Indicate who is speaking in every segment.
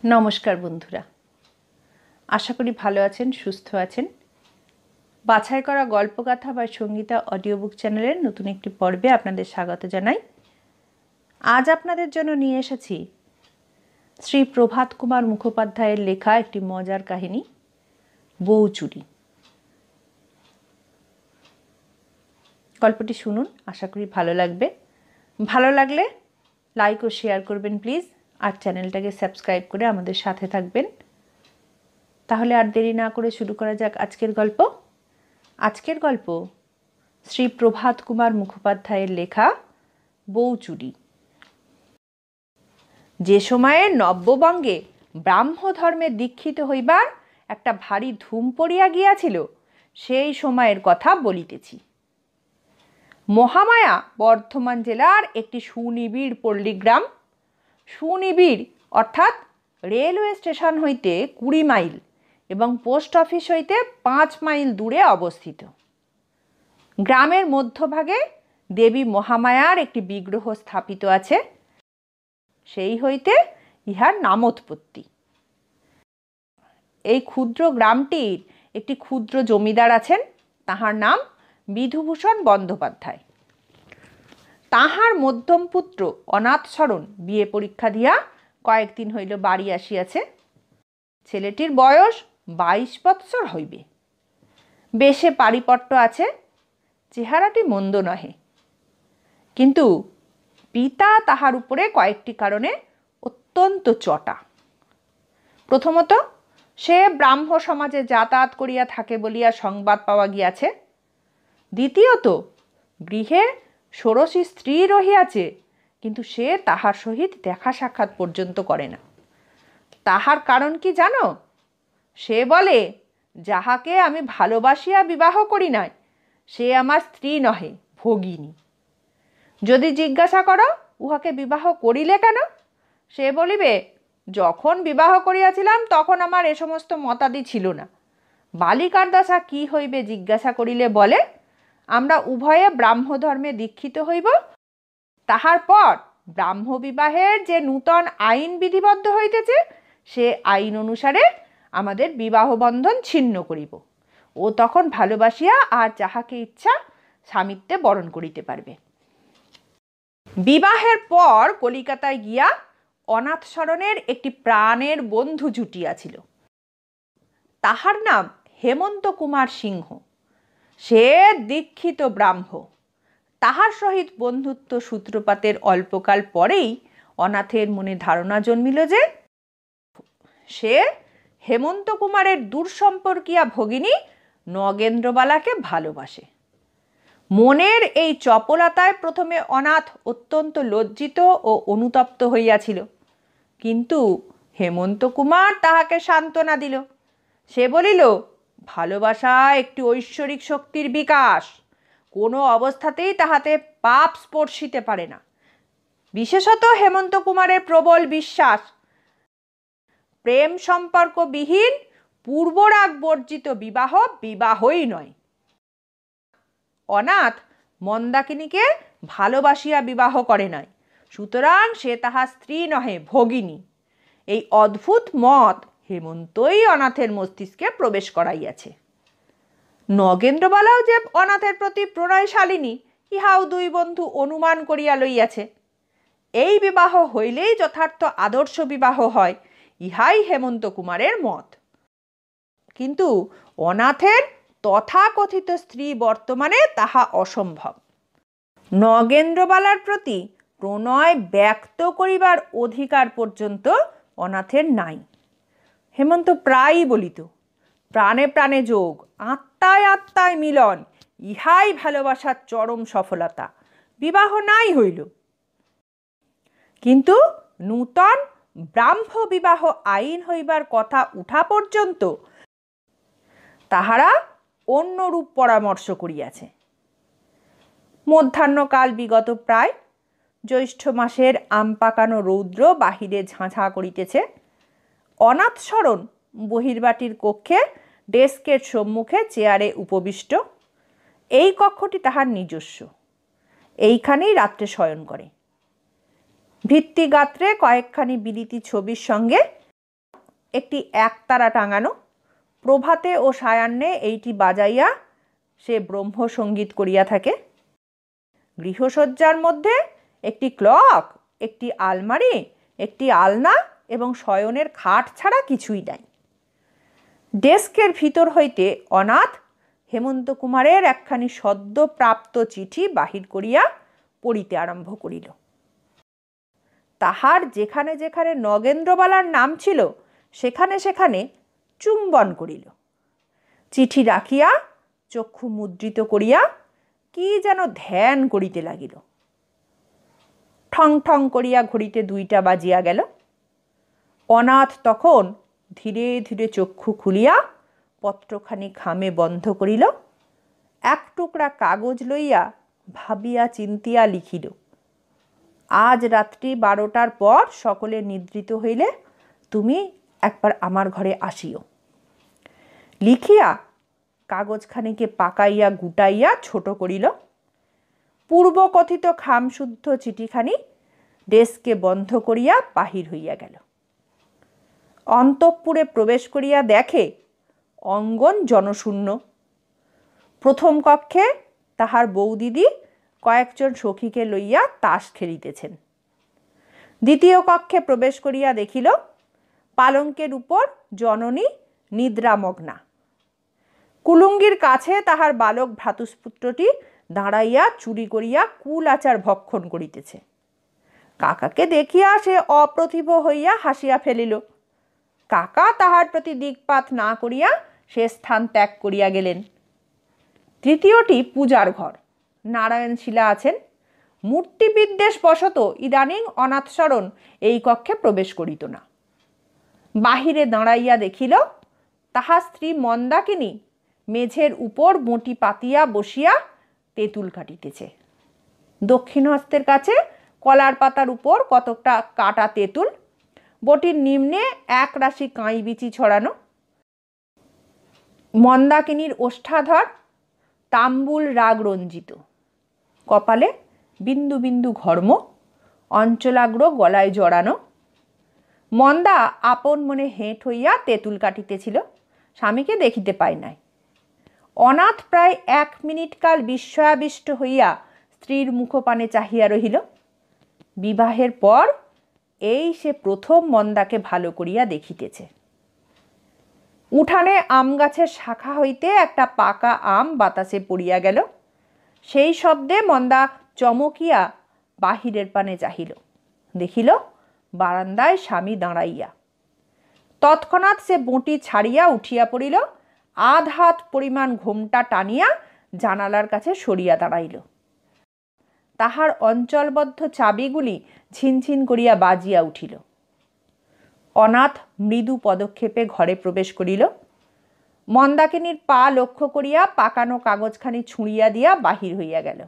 Speaker 1: নমস্কার বন্ধুরা, আশা করি ভালো আছেন, সুস্থ আছেন। বাছাই করা গল্পকথা বা সঙ্গীতা অডিও বুক চ্যানেলের নতুন একটি পর্বে আপনাদের স্বাগত জানাই। আজ আপনাদের জন্য নিয়ে এসেছি শ্রী প্রভাত কুমার মুখোপাধ্যায়ের লেখা একটি মজার কাহিনী, বউ চুরি। গল্পটি শুনুন, আশা করি ভালো লাগবে। ভালো লাগলে লাইক ও শেয়ার করবেন প্লিজ, আর চ্যানেলটাকে সাবস্ক্রাইব করে আমাদের সাথে থাকবেন। তাহলে আর দেরি না করে শুরু করা যাক আজকের গল্প। আজকের গল্প শ্রী প্রভাত কুমার মুখোপাধ্যায়ের লেখা বউ চুরি। যে সময়ে নব্যবঙ্গে ব্রাহ্ম ধর্মে দীক্ষিত হইবার একটা ভারী ধুম পড়িয়া গিয়াছিল, সেই সময়ের কথা বলিতেছি। মহামায়া বর্ধমান জেলার একটি সুনিবিড় পল্লীগ্রাম। সুনিবিড় অর্থাৎ রেলওয়ে স্টেশন হইতে 20 মাইল এবং পোস্ট অফিস হইতে 5 মাইল দূরে অবস্থিত। গ্রামের মধ্যভাগে দেবী মহামায়ার একটি বিগ্রহ স্থাপিত আছে, সেই হইতে ইহার নামোৎপত্তি। এই ক্ষুদ্র গ্রামটির একটি ক্ষুদ্র জমিদার আছেন, তাহার নাম বিধুভূষণ বন্দ্যোপাধ্যায়। তাহার মধ্যম পুত্র অনাথশরণ বিয়ে পরীক্ষা দিয়া কয়েকদিন হইল বাড়ি আসিয়াছে। ছেলেটির বয়স 22 বৎসর হইবে। বেশে পারিপট্ট আছে, চেহারাটি মন্দ নহে, কিন্তু পিতা তাহার উপরে কয়েকটি কারণে অত্যন্ত চটা। প্রথমত, সে ব্রাহ্ম সমাজে যাতায়াত করিয়া থাকে বলিয়া সংবাদ পাওয়া গিয়াছে। দ্বিতীয়ত, গৃহে ষোড়শী স্ত্রী রহিয়াছে, কিন্তু সে তাহার সহিত দেখা সাক্ষাৎ পর্যন্ত করে না। তাহার কারণ কি জানো? সে বলে, যাহাকে আমি ভালোবাসিয়া বিবাহ করি নাই, সে আমার স্ত্রী নহে, ভগিনী। যদি জিজ্ঞাসা করো উহাকে বিবাহ করিলে কেন, সে বলিবে, যখন বিবাহ করিয়াছিলাম তখন আমার এ সমস্ত মতাদি ছিল না। বালিকার দশা কি হইবে জিজ্ঞাসা করিলে বলে, আমরা উভয়ে ব্রাহ্ম ধর্মে দীক্ষিত হইব, তাহার পর ব্রাহ্ম বিবাহের যে নূতন আইন বিধিবদ্ধ হইতেছে, সে আইন অনুসারে আমাদের বিবাহ বন্ধন ছিন্ন করিব। ও তখন ভালোবাসিয়া আর যাহাকে ইচ্ছা স্বামিত্বে বরণ করিতে পারবে। বিবাহের পর কলিকাতায় গিয়া অনাথশরণের একটি প্রাণের বন্ধু জুটিয়াছিল। তাহার নাম হেমন্ত কুমার সিংহ। সে দীক্ষিত ব্রাহ্ম। তাহার সহিত বন্ধুত্ব সূত্রপাতের অল্পকাল পরেই অনাথের মনে ধারণা জন্মিল যে সে হেমন্ত কুমারের দূরসম্পর্কীয়া ভগিনী নগেন্দ্রবালাকে ভালোবাসে। মনের এই চপলতায় প্রথমে অনাথ অত্যন্ত লজ্জিত ও অনুতপ্ত হইয়াছিল, কিন্তু হেমন্ত কুমার তাহাকে সান্ত্বনা দিল। সে বলিল, ভালোবাসা একটি ঐশ্বরিক শক্তির বিকাশ, কোনো অবস্থাতেই তাহাতে পাপ স্পর্শিতে পারে না। বিশেষত হেমন্ত কুমারের প্রবল বিশ্বাস, প্রেম সম্পর্ক বিহীন পূর্বরাগ বর্জিত বিবাহ বিবাহই নয়। অনাথ মন্দাকিনীকে ভালোবাসিয়া বিবাহ করে নাই, সুতরাং সে তাহার স্ত্রী নহে, ভগিনী। এই অদ্ভুত মত হেমন্তই অনাথের মস্তিষ্কে প্রবেশ করাইয়াছে। নগেন্দ্রবালাও যে অনাথের প্রতি প্রণয়শালিনী, ইহাও দুই বন্ধু অনুমান করিয়া লইয়াছে। এই বিবাহ হইলেই যথার্থ আদর্শ বিবাহ হয়, ইহাই হেমন্ত কুমারের মত। কিন্তু অনাথের তথাকথিত স্ত্রী বর্তমানে তাহা অসম্ভব। নগেন্দ্রবালার প্রতি প্রণয় ব্যক্ত করিবার অধিকার পর্যন্ত অনাথের নাই। হেমন্ত প্রায়ই বলিত, প্রাণে প্রাণে যোগ, আত্মায় আত্মায় মিলন, ইহাই ভালোবাসার চরম সফলতা। বিবাহ নাই হইল। কিন্তু নূতন ব্রাহ্ম বিবাহ আইন হইবার কথা উঠা পর্যন্ত তাহারা অন্য রূপ পরামর্শ করিয়াছে। মধ্যাহ্নকাল বিগত প্রায়। জ্যৈষ্ঠ মাসের আম পাকানো রৌদ্র বাহিরে ঝাঁঝা করিতেছে। অনাথশরণ বহির্বাটির কক্ষে ডেস্কের সম্মুখে চেয়ারে উপবিষ্ট। এই কক্ষটি তাহার নিজস্ব, এইখানেই রাত্রে শয়ন করে। ভিত্তিগাত্রে কয়েকখানি বিলিতি ছবির সঙ্গে একটি একতারা টাঙানো, প্রভাতে ও সায়াহ্নে এইটি বাজাইয়া সে ব্রহ্মসঙ্গীত করিয়া থাকে। গৃহসজ্জার মধ্যে একটি ক্লক, একটি আলমারি, একটি আলনা এবং শয়নের খাট ছাড়া কিছুই নাই। ডেস্কের ভিতর হইতে অনাথ হেমন্ত কুমারের একখানি সদ্য প্রাপ্ত চিঠি বাহির করিয়া পড়িতে আরম্ভ করিল। তাহার যেখানে যেখানে নগেন্দ্রবালার নাম ছিল সেখানে সেখানে চুম্বন করিল। চিঠি রাখিয়া চক্ষু মুদ্রিত করিয়া কি যেন ধ্যান করিতে লাগিল। ঠং ঠং করিয়া ঘড়িতে 2টা বাজিয়া গেল। অনাথ তখন ধীরে ধীরে চক্ষু খুলিয়া পত্রখানি খামে বন্ধ করিল, এক টুকরা কাগজ লইয়া ভাবিয়া চিন্তিয়া লিখিল, আজ রাত্রি 12টার পর সকলে নিদ্রিত হইলে তুমি একবার আমার ঘরে আসিও। লিখিয়া কাগজখানিকে পাকাইয়া গুটাইয়া ছোট করিল। পূর্বকথিত খামশুদ্ধ চিঠিখানি ডেস্কে বন্ধ করিয়া বাহির হইয়া গেল। অন্তঃপুরে প্রবেশ করিয়া দেখে অঙ্গন জনশূন্য। প্রথম কক্ষে তাহার বৌদিদি কয়েকজন সখীকে লইয়া তাস খেলিতেছেন। দ্বিতীয় কক্ষে প্রবেশ করিয়া দেখিল পালঙ্কের উপর জননী নিদ্রামগ্না। কুলুঙ্গির কাছে তাহার বালক ভ্রাতুষ্পুত্রটি দাঁড়াইয়া চুরি করিয়া কুল আচার ভক্ষণ করিতেছে। কাকাকে দেখিয়া সে অপ্রতিভ হইয়া হাসিয়া ফেলিল। কাকা তাহার প্রতি দিকপাত না করিয়া সে স্থান ত্যাগ করিয়া গেলেন। তৃতীয়টি পূজার ঘর। নারায়ণশিলা আছেন। মূর্তি বিদ্বেষ বশত ইদানিং অনাথশরণ এই কক্ষে প্রবেশ করিত না। বাহিরে দাঁড়াইয়া দেখিল তাহার স্ত্রী মন্দাকিনী মেঝের উপর বঁটি পাতিয়া বসিয়া তেঁতুল কাটিতেছে। দক্ষিণ হস্তের কাছে কলার পাতার উপর কতকটা কাটা তেঁতুল, বটির নিম্নে এক রাশি কাঁই বিচি ছড়ানো। মন্দাকিনীর ওষ্ঠাধর তাম্বুল রাগ রঞ্জিত, কপালে বিন্দু বিন্দু ঘর্ম, অঞ্চলাগ্র গলায় জড়ানো। মন্দা আপন মনে হেঁট হইয়া তেঁতুল কাটিতেছিল, স্বামীকে দেখিতে পায় নাই। অনাথ প্রায় 1 মিনিট কাল বিস্ময়াবিষ্ট হইয়া স্ত্রীর মুখপানে চাহিয়া রহিল। বিবাহের পর এই সে প্রথম মন্দাকে ভালো করিয়া দেখিতেছে। উঠানে আম গাছের শাখা হইতে একটা পাকা আম বাতাসে পড়িয়া গেল। সেই শব্দে মন্দা চমকিয়া বাহিরের পানে চাহিল, দেখিল বারান্দায় স্বামী দাঁড়াইয়া। তৎক্ষণাৎ সে বঁটি ছাড়িয়া উঠিয়া পড়িল, আধ হাত পরিমাণ ঘোমটা টানিয়া জানালার কাছে সরিয়া দাঁড়াইল। তাহার অঞ্চলবদ্ধ চাবিগুলি ঝিনঝিন করিয়া বাজিয়া উঠিল। অনাথ মৃদু পদক্ষেপে ঘরে প্রবেশ করিল। মন্দাকিনীর পা লক্ষ্য করিয়া পাকানো কাগজখানি ছুঁড়িয়া দিয়া বাহির হইয়া গেল।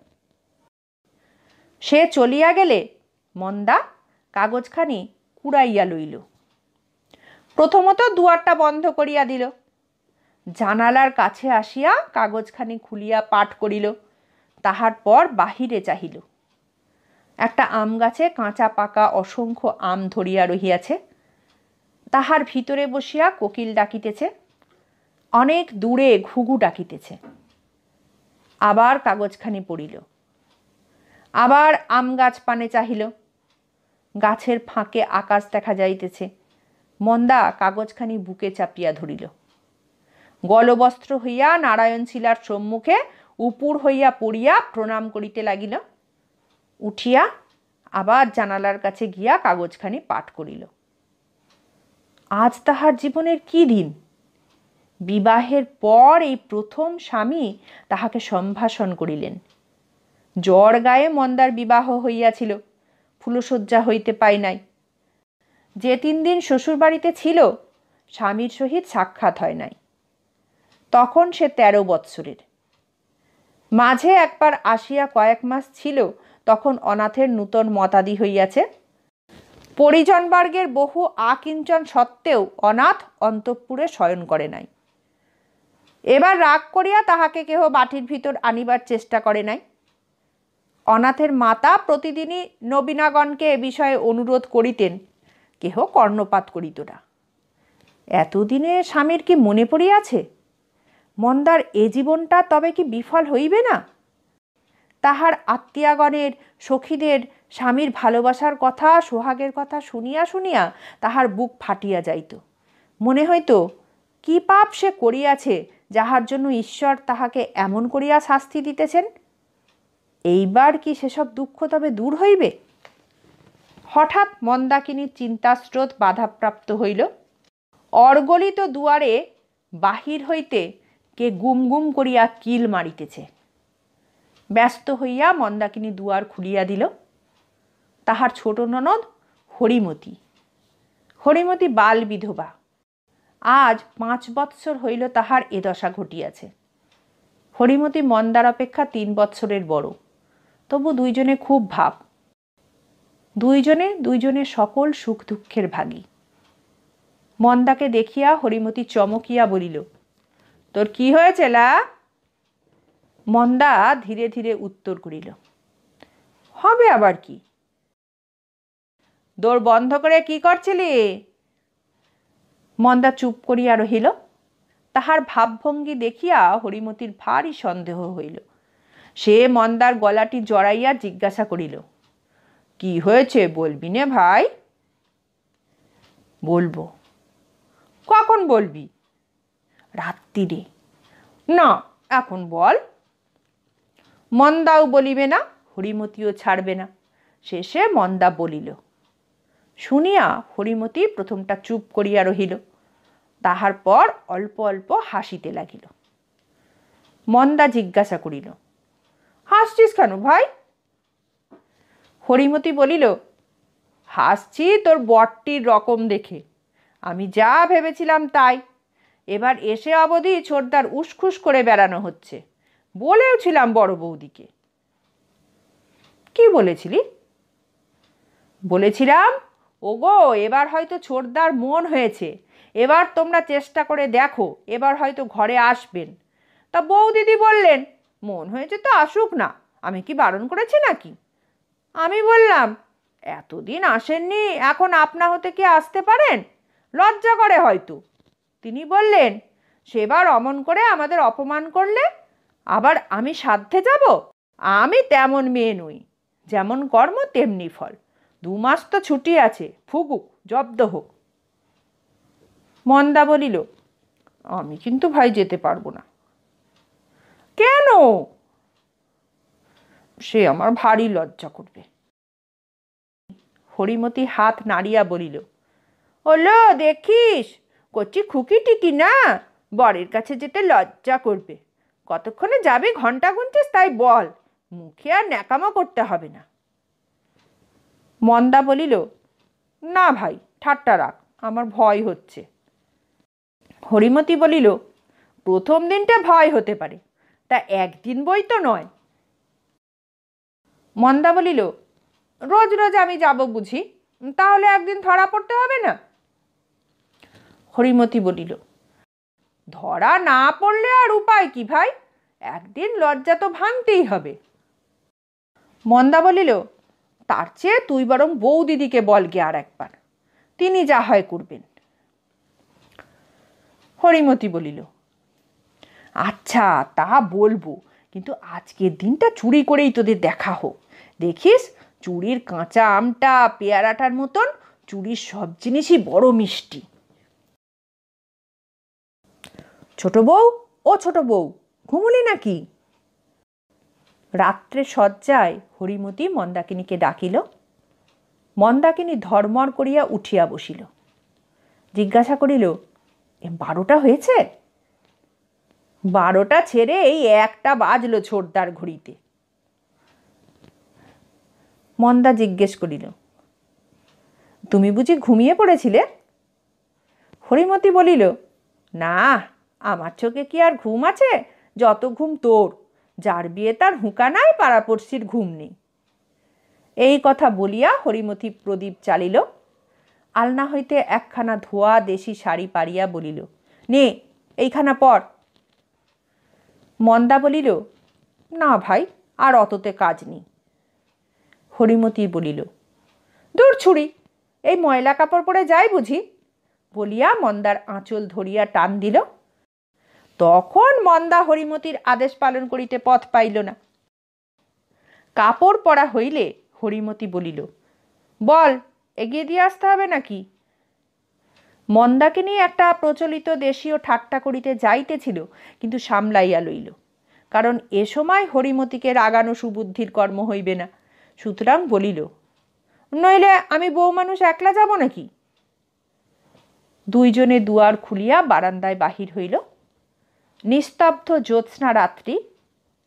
Speaker 1: সে চলিয়া গেলে মন্দা কাগজখানি কুড়াইয়া লইল। প্রথমত দুয়ারটা বন্ধ করিয়া দিল। জানালার কাছে আসিয়া কাগজখানি খুলিয়া পাঠ করিল। তাহার পর বাহিরে চাহিল। একটা আম গাছে কাঁচা পাকা অসংখ্য আম ধরিয়া রহিয়াছে। তাহার ভিতরে বসিয়া কোকিল ডাকিতেছে, অনেক দূরে ঘুঘু ডাকিতেছে। আবার কাগজখানি পড়িল। আবার আম গাছ পানে চাহিল। গাছের ফাঁকে আকাশ দেখা যাইতেছে। মন্দা কাগজখানি বুকে চাপিয়া ধরিল। গলবস্ত্র হইয়া নারায়ণশিলার সম্মুখে উপুর হইয়া পড়িয়া প্রণাম করিতে লাগিল। উঠিয়া আবার জানালার কাছে গিয়া কাগজখানি পাঠ করিল। আজ তাহার জীবনের কি দিন! বিবাহের পর এই প্রথম স্বামী তাহাকে সম্ভাষণ করিলেন। জ্বর গায়ে মন্দার বিবাহ হইয়াছিল, ফুলশয্যা হইতে পায় নাই। যে 3 দিন শ্বশুর বাড়িতে ছিল স্বামীর সহিত সাক্ষাৎ হয় নাই। তখন সে 13 বৎসরের। মাঝে একবার আসিয়া কয়েক মাস ছিল, তখন অনাথের নূতন মতাদি হইয়াছে। পরিজনবর্গের বহু আকিঞ্চন সত্ত্বেও অনাথ অন্তঃপুরে শয়ন করে নাই। এবার রাগ করিয়া তাহাকে কেহ বাটির ভিতর আনিবার চেষ্টা করে নাই। অনাথের মাতা প্রতিদিনই নবীনাগণকে এ বিষয়ে অনুরোধ করিতেন, কেহ কর্ণপাত করিত না। এতদিনে স্বামীর কি মনে পড়িয়াছে? মন্দার এ জীবনটা তবে কি বিফল হইবে না? তাহার আত্মীয়াগণের সখীদের স্বামীর ভালোবাসার কথা, সোহাগের কথা শুনিয়া শুনিয়া তাহার বুক ফাটিয়া যাইত। মনে হইত কি পাপ সে করিয়াছে, যাহার জন্য ঈশ্বর তাহাকে এমন করিয়া শাস্তি দিতেছেন। এইবার কি সেসব দুঃখ তবে দূর হইবে? হঠাৎ মন্দাকিনীর চিন্তাস্রোত বাধাপ্রাপ্ত হইল। অর্গলিত দুয়ারে বাহির হইতে কে গুম গুম করিয়া কিল মারিতেছে। ব্যস্ত হইয়া মন্দাকিনী দুয়ার খুলিয়া দিল। তাহার ছোট ননদ হরিমতি। হরিমতি বাল বিধবা। আজ 5 বৎসর হইল তাহার এ দশা ঘটিয়াছে। হরিমতি মন্দার অপেক্ষা 3 বৎসরের বড়, তবু দুইজনে খুব ভাব। দুইজনে সকল সুখ দুঃখের ভাগী। মন্দাকে দেখিয়া হরিমতি চমকিয়া বলিল, তোর কি হয়েছে লা? মন্দা ধীরে ধীরে উত্তর করিল, হবে আবার কি? দোর বন্ধ করে কি করছিলি? মন্দা চুপ করিয়া রহিল। তাহার ভাবভঙ্গি দেখিয়া হরিমতির ভারী সন্দেহ হইল। সে মন্দার গলাটি জড়াইয়া জিজ্ঞাসা করিল, কি হয়েছে বলবি নে ভাই? বলবো। কখন বলবি? রাত্রিরে। না, এখন বল। মন্দাও বলিবে না, হরিমতিও ছাড়বে না। শেষে মন্দা বলিল। শুনিয়া হরিমতি প্রথমটা চুপ করিয়া রহিল। তাহার পর অল্প অল্প হাসিতে লাগিল। মন্দা জিজ্ঞাসা করিল, হাসছিস কেন ভাই? হরিমতি বলিল, হাসছি তোর বটটির রকম দেখে। আমি যা ভেবেছিলাম তাই। এবার এসে অবধি ছোটদার উসখুস করে বেড়ানো হচ্ছে। বলেওছিলাম বড় বৌদিকে। কি বলেছিলি? বলেছিলাম, ওগো এবার হয়তো ছোটদার মন হয়েছে, এবার তোমরা চেষ্টা করে দেখো, এবার হয়তো ঘরে আসবেন। তা বৌদিদি বললেন, মন হয়েছে তো আসুক না, আমি কি বারণ করেছি নাকি? আমি বললাম, এতদিন আসেননি, এখন আপনা হতে কি আসতে পারেন? লজ্জা করে হয়তো। তিনি বললেন, সেবার অমন করে আমাদের অপমান করলে আবার আমি সাধ্যে যাব? আমি তেমন মেয়ে নই, যেমন কর্ম তেমনি ফল। 2 মাস তো ছুটি আছে, ফুগুক, জব্দ হোক। মন্দা বলিল, আমি কিন্তু ভাই যেতে পারবো না। কেন? সে আমার ভারী লজ্জা করবে। হরিমতি হাত নাড়িয়া বলিল, হলো দেখিস, করছি খুকি টিকি না, বরের কাছে যেতে লজ্জা করবে। কতক্ষণে যাবি ঘন্টা গুনছিস তাই বল, মুখে আর ন্যাকামো করতে হবে না। মন্দা বলিল, না ভাই, ঠাট্টা রাখ, আমার ভয় হচ্ছে। হরিমতি বলিল, প্রথম দিনটা ভয় হতে পারে, তা একদিন বই তো নয়। মন্দা বলিল, রোজ রোজ আমি যাব বুঝি, তাহলে একদিন ধরা পড়তে হবে না? হরিমতি বলিল, ধরা না পড়লে আর উপায় কি ভাই, একদিন লজ্জা তো ভাঙতেই হবে। মন্দা বলিল, তার চেয়ে তুই বরং বৌদিদিকে বল গে আর একবার, তিনি যা হয় করবেন। হরিমতি বলিল, আচ্ছা তা বলবো, কিন্তু আজকের দিনটা চুরি করেই তোদের দেখা হোক। দেখিস চুরির কাঁচা আমটা পেয়ারাটার মতন, চুরির সব জিনিসই বড় মিষ্টি। ছোট বউ, ও ছোট বউ, ঘুমুলি নাকি? রাত্রে শয্যায় হরিমতি মন্দাকিনীকে ডাকিল। মন্দাকিনী ধর্মর করিয়া উঠিয়া বসিল। জিজ্ঞাসা করিল, 12টা হয়েছে? 12টা ছেড়ে এই 1টা বাজলো ছোটদার ঘড়িতে। মন্দা জিজ্ঞেস করিল, তুমি বুঝি ঘুমিয়ে পড়েছিলে? হরিমতি বলিল, না, আমার চোখে কি আর ঘুম আছে? যত ঘুম তোর, যার বিয়ে তার হুঁকা নাই, পাড়াপড়শির ঘুম নেই। এই কথা বলিয়া হরিমতি প্রদীপ চালিল। আলনা হইতে একখানা ধোয়া দেশি শাড়ি পারিয়া বলিল, নে এইখানা পর। মন্দা বলিল, না ভাই, আর অততে কাজ নেই। হরিমতি বলিল, দূর ছুরি, এই ময়লা কাপড় পরে যাই বুঝি? বলিয়া মন্দার আঁচল ধরিয়া টান দিল। তখন মন্দা হরিমতির আদেশ পালন করিতে পথ পাইল না। কাপড় পরা হইলে হরিমতি বলিল, বল, এগিয়ে দিয়ে আসতে হবে নাকি? মন্দাকে নিয়ে একটা প্রচলিত দেশীয় ঠাট্টা করিতে যাইতেছিল, কিন্তু সামলাইয়া লইল, কারণ এ সময় হরিমতিকে রাগানো সুবুদ্ধির কর্ম হইবে না। সুতরাং বলিল, নইলে আমি বউ মানুষ একলা যাব নাকি? দুইজনে দুয়ার খুলিয়া বারান্দায় বাহির হইল। নিস্তব্ধ জ্যোৎস্না রাত্রি।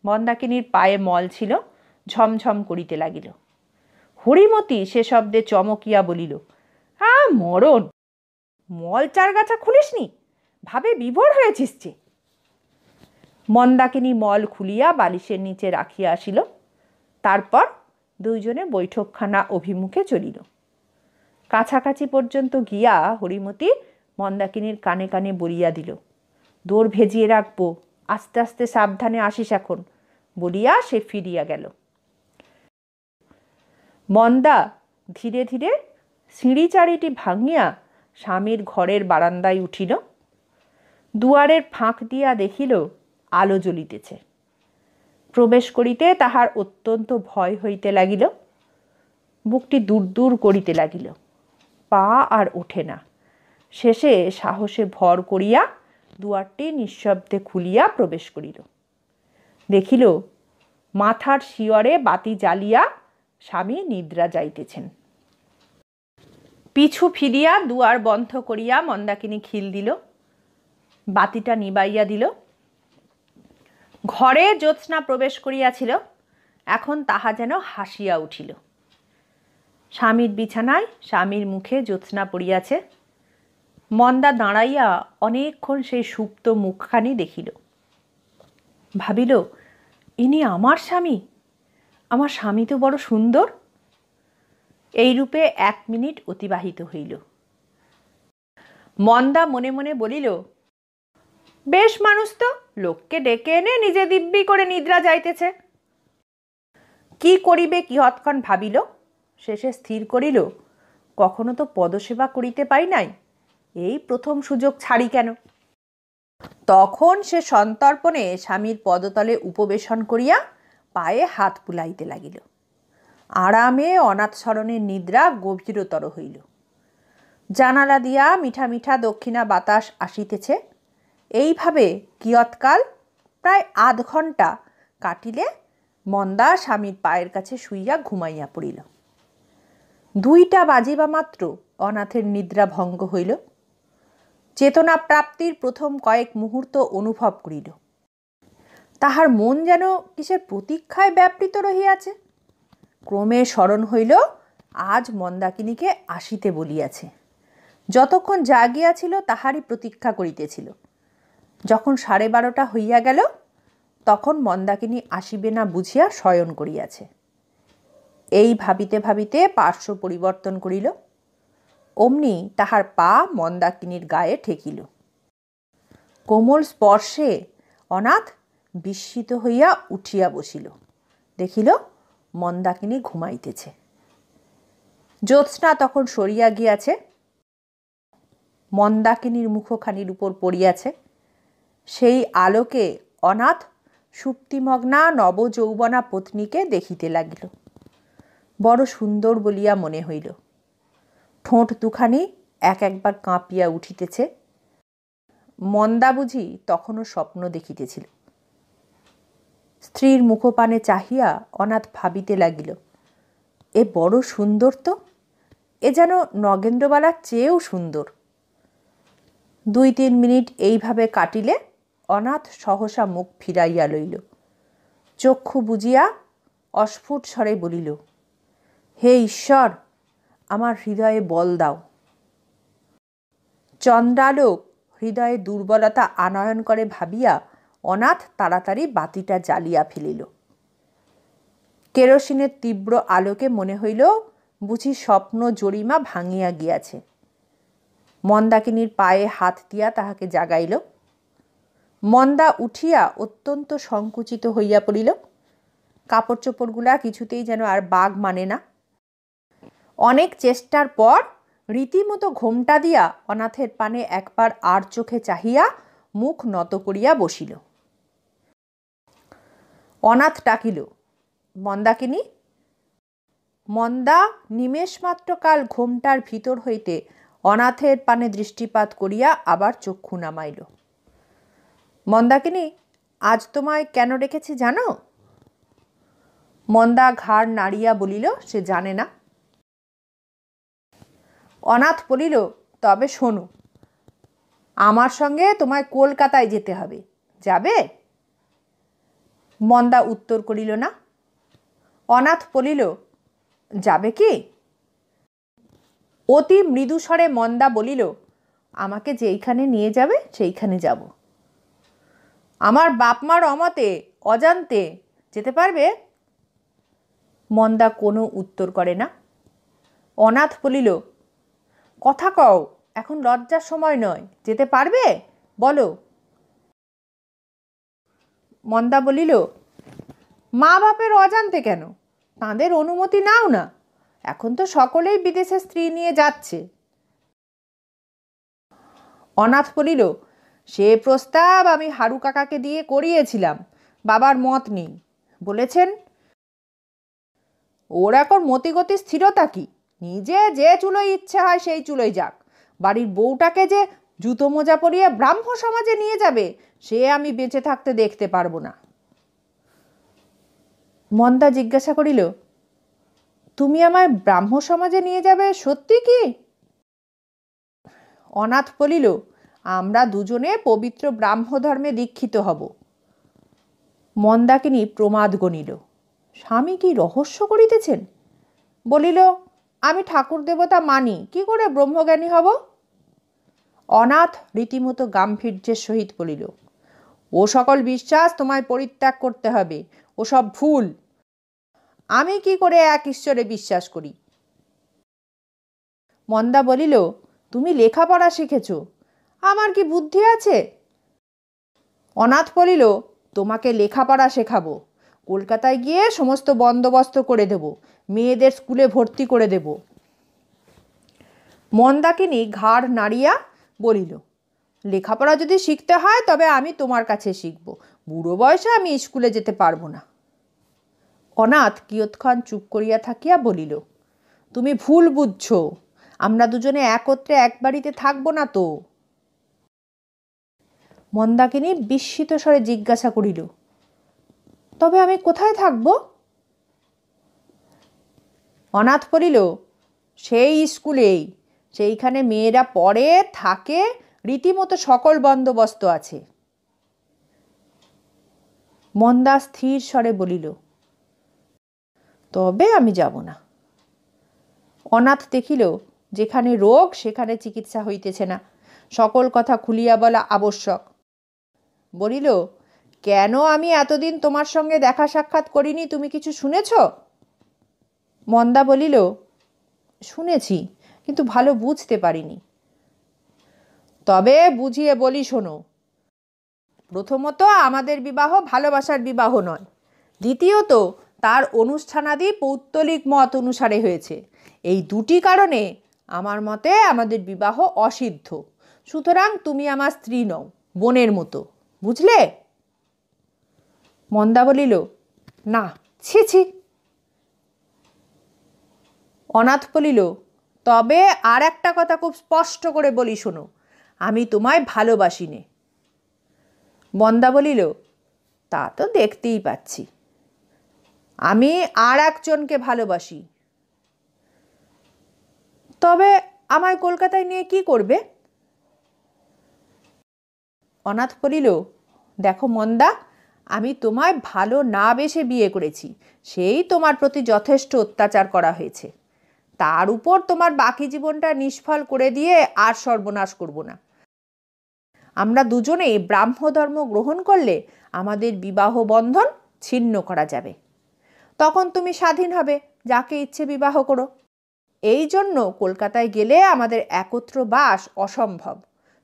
Speaker 1: মন্দাকিনীর পায়ে মল ছিল, ঝমঝম করিতে লাগিল। হরিমতি সে শব্দে চমকিয়া বলিল, মরণ, মল চারগাছা খুলিসনি? ভাবে বিভোর হয়েছিস যে। মন্দাকিনী মল খুলিয়া বালিশের নিচে রাখিয়া আসিল। তারপর দুইজনে বৈঠকখানা অভিমুখে চলিল। কাছাকাছি পর্যন্ত গিয়া হরিমতি মন্দাকিনীর কানে কানে বলিয়া দিল, দৌড় ভেজিয়ে রাখবো, আস্তে আস্তে সাবধানে আসিস এখন, বলিয়া সে ফিরিয়া গেল। মন্দা ধীরে ধীরে সিঁড়ি চারিটি ভাঙিয়া স্বামীর ঘরের বারান্দায় উঠিল। দুয়ারের ফাঁক দিয়া দেখিল আলো জ্বলিতেছে। প্রবেশ করিতে তাহার অত্যন্ত ভয় হইতে লাগিল। বুকটি দূর দূর করিতে লাগিল। পা আর ওঠে না। শেষে সাহসে ভর করিয়া দুয়ারটি নিঃশব্দে খুলিয়া প্রবেশ করিল। দেখিল মাথার শিয়রে বাতি জ্বালিয়া স্বামী নিদ্রা যাইতেছেন। পিছু ফিরিয়া দুয়ার বন্ধ করিয়া মন্দাকিনী খিল দিল, বাতিটা নিবাইয়া দিল। ঘরে জ্যোৎস্না প্রবেশ করিয়াছিল, এখন তাহা যেন হাসিয়া উঠিল। স্বামীর বিছানায় স্বামীর মুখে জ্যোৎস্না পড়িয়াছে। মন্দা দাঁড়াইয়া অনেকক্ষণ সেই সুপ্ত মুখখানি দেখিল। ভাবিল, ইনি আমার স্বামী? আমার স্বামী তো বড় সুন্দর। এইরূপে 1 মিনিট অতিবাহিত হইল। মন্দা মনে মনে বলিল, বেশ মানুষ তো, লোককে ডেকে এনে নিজে দিব্যি করে নিদ্রা যাইতেছে। কি করিবে কিয়ৎক্ষণ ভাবিল, শেষে স্থির করিল, কখনো তো পদসেবা করিতে পাই নাই, এই প্রথম সুযোগ ছাড়ি কেন। তখন সে সন্তর্পণে স্বামীর পদতলে উপবেশন করিয়া পায়ে হাত বুলাইতে লাগিল। আরামে অনাথশরণের নিদ্রা গভীরতর হইল। জানালা দিয়া মিঠা মিঠা দক্ষিণা বাতাস আসিতেছে। এইভাবে কিয়ৎকাল, প্রায় আধ ঘণ্টা কাটিলে মন্দা স্বামীর পায়ের কাছে শুইয়া ঘুমাইয়া পড়িল। 2টা বাজিবা মাত্র অনাথের নিদ্রা ভঙ্গ হইল। চেতনা প্রাপ্তির প্রথম কয়েক মুহূর্ত অনুভব করিল। তাহার মন যেন কিসের প্রতীক্ষায় ব্যাপৃত রহিয়াছে। ক্রমে স্মরণ হইল আজ মন্দাকিনীকে আসিতে বলিয়াছে। যতক্ষণ জাগিয়াছিল তাহারই প্রতীক্ষা করিতেছিল। যখন 12:30 হইয়া গেল, তখন মন্দাকিনী আসিবে না বুঝিয়া শয়ন করিয়াছে। এই ভাবিতে ভাবিতে পার্শ্ব পরিবর্তন করিল। অমনি তাহার পা মন্দাকিনীর গায়ে ঠেকিল। কোমল স্পর্শে অনাথ বিস্মিত হইয়া উঠিয়া বসিল। দেখিল মন্দাকিনী ঘুমাইতেছে। জ্যোৎস্না তখন সরিয়া গিয়াছে। মন্দাকিনীর মুখখানির উপর পড়িয়াছে। সেই আলোকে অনাথ সুপ্তিমগ্না নবযৌবনা পত্নীকে দেখিতে লাগিল। বড় সুন্দর বলিয়া মনে হইল। ঠোঁট দুখানি একবার কাঁপিয়া উঠিতেছে। মন্দা বুঝি তখনও স্বপ্ন দেখিতেছিল। স্ত্রীর মুখপানে চাহিয়া অনাথ ভাবিতে লাগিল, এ বড় সুন্দর তো, এ যেন নগেন্দ্রবালার চেয়েও সুন্দর। 2-3 মিনিট এইভাবে কাটিলে অনাথ সহসা মুখ ফিরাইয়া লইল। চক্ষু বুজিয়া অস্ফুট স্বরে বলিল, হে ঈশ্বর, আমার হৃদয়ে বল দাও। চন্দ্রালোক হৃদয়ে দুর্বলতা আনয়ন করে ভাবিয়া অনাথ তাড়াতাড়ি বাতিটা জ্বালিয়া ফেলিল। কেরোসিনের তীব্র আলোকে মনে হইল বুঝি স্বপ্ন জরিমা ভাঙিয়া গিয়াছে। মন্দাকিনীর পায়ে হাত দিয়া তাহাকে জাগাইল। মন্দা উঠিয়া অত্যন্ত সংকুচিত হইয়া পড়িল। কাপড় চোপড়গুলা কিছুতেই যেন আর বাগ মানে না। অনেক চেষ্টার পর রীতিমতো ঘোমটা দিয়া অনাথের পানে একবার আর চোখে চাহিয়া মুখ নত করিয়া বসিল। অনাথ ডাকিল, মন্দাকিনী। মন্দা নিমেষমাত্র কাল ঘোমটার ভিতর হইতে অনাথের পানে দৃষ্টিপাত করিয়া আবার চক্ষু নামাইল। মন্দাকিনী, আজ তোমায় কেন ডেকেছি জানো? মন্দা ঘাড় নাড়িয়া বলিল সে জানে না। অনাথ বলিল, তবে শোনো, আমার সঙ্গে তোমায় কলকাতায় যেতে হবে, যাবে? মন্দা উত্তর করিল না। অনাথ বলিল, যাবে কি? অতি মৃদুস্বরে মন্দা বলিল, আমাকে যেইখানে নিয়ে যাবে সেইখানে যাব। আমার বাপ মার অমতে অজান্তে যেতে পারবে? মন্দা কোনো উত্তর করে না। অনাথ বলিল, কথা কও, এখন লজ্জার সময় নয়, যেতে পারবে? বলো। মন্দা বলিল, মা বাপের অজান্তে কেন? তাঁদের অনুমতি নাও না, এখন তো সকলেই বিদেশে স্ত্রী নিয়ে যাচ্ছে। অনাথ বলিল, সে প্রস্তাব আমি হারু কাকাকে দিয়ে করিয়েছিলাম, বাবার মত নেই, বলেছেন ওর এখন মতিগতি স্থিরতা কি, নিজে যে চুলোয় ইচ্ছে হয় সেই চুলোয় যাক, বাড়ির বউটাকে যে জুতো মোজা পরিয়ে ব্রাহ্ম সমাজে নিয়ে যাবে সে আমি বেঁচে থাকতে দেখতে পারবো না। মন্দা জিজ্ঞাসা করিল, তুমি আমায় ব্রাহ্ম সমাজে নিয়ে যাবে সত্যি কি? অনাথ বলিল, আমরা দুজনে পবিত্র ব্রাহ্ম ধর্মে দীক্ষিত হব। মন্দাকিনী প্রমাদ গণিল, স্বামী কি রহস্য করিতেছেন? বলিল, আমি ঠাকুর দেবতা মানি, কি করে ব্রহ্মজ্ঞানী হব? অনাথ রীতিমতো গাম্ভীর্যের সহিত বলিল, ও সকল বিশ্বাস তোমায় পরিত্যাগ করতে হবে, ও সব ভুল। আমি কি করে এক ঈশ্বরে বিশ্বাস করি? মন্দা বলিল, তুমি লেখাপড়া শিখেছ, আমার কি বুদ্ধি আছে? অনাথ বলিল, তোমাকে লেখাপড়া শেখাবো, কলকাতায় গিয়ে সমস্ত বন্দোবস্ত করে দেব, মেয়েদের স্কুলে ভর্তি করে দেব। মন্দাকিনী ঘাড় নাড়িয়া বলিল, লেখাপড়া যদি শিখতে হয় তবে আমি তোমার কাছে শিখব, বুড়ো বয়সে আমি স্কুলে যেতে পারবো না। অনাথ কিয়ৎক্ষণ চুপ করিয়া থাকিয়া বলিল, তুমি ভুল বুঝছ, আমরা দুজনে একত্রে এক বাড়িতে থাকবো না তো। মন্দাকিনী বিস্মিত স্বরে জিজ্ঞাসা করিল, তবে আমি কোথায় থাকব? অনাথ বলিল, সেই স্কুলেই, সেইখানে মেয়েরা পড়ে থাকে, রীতিমতো সকল বন্দোবস্ত আছে। মন্দা স্থির স্বরে বলিল, তবে আমি যাব না। অনাথ দেখিল যেখানে রোগ সেখানে চিকিৎসা হইতেছে না, সকল কথা খুলিয়া বলা আবশ্যক। বলিল, কেন আমি এতদিন তোমার সঙ্গে দেখা সাক্ষাৎ করিনি, তুমি কিছু শুনেছ? মন্দা বলিল, শুনেছি, কিন্তু ভালো বুঝতে পারিনি। তবে বুঝিয়ে বলি শোনো। প্রথমত, আমাদের বিবাহ ভালোবাসার বিবাহ নয়। দ্বিতীয়ত, তার অনুষ্ঠানাদি পৌত্তলিক মত অনুসারে হয়েছে। এই দুটি কারণে আমার মতে আমাদের বিবাহ অসিদ্ধ। সুতরাং তুমি আমার স্ত্রী নও, বোনের মতো, বুঝলে? মন্দা বলিল, না, ছি ছি। অনাথ বলিল, তবে আর একটা কথা খুব স্পষ্ট করে বলি শোনো, আমি তোমায় ভালোবাসি নে। মন্দা বলিল, তা তো দেখতেই পাচ্ছি, আমি আর একজনকে ভালোবাসি। তবে আমায় কলকাতায় নিয়ে কি করবে? অনাথ বলিল, দেখো মন্দা, আমি তোমায় ভালো না বেসে বিয়ে করেছি, সেই তোমার প্রতি যথেষ্ট অত্যাচার করা হয়েছে, তার উপর তোমার বাকি জীবনটা নিষ্ফল করে দিয়ে আর সর্বনাশ করব না। আমরা দুজনেই ব্রাহ্ম ধর্ম গ্রহণ করলে আমাদের বিবাহ বন্ধন ছিন্ন করা যাবে, তখন তুমি স্বাধীন হবে, যাকে ইচ্ছে বিবাহ করো। এই জন্য কলকাতায় গেলে আমাদের একত্র বাস অসম্ভব।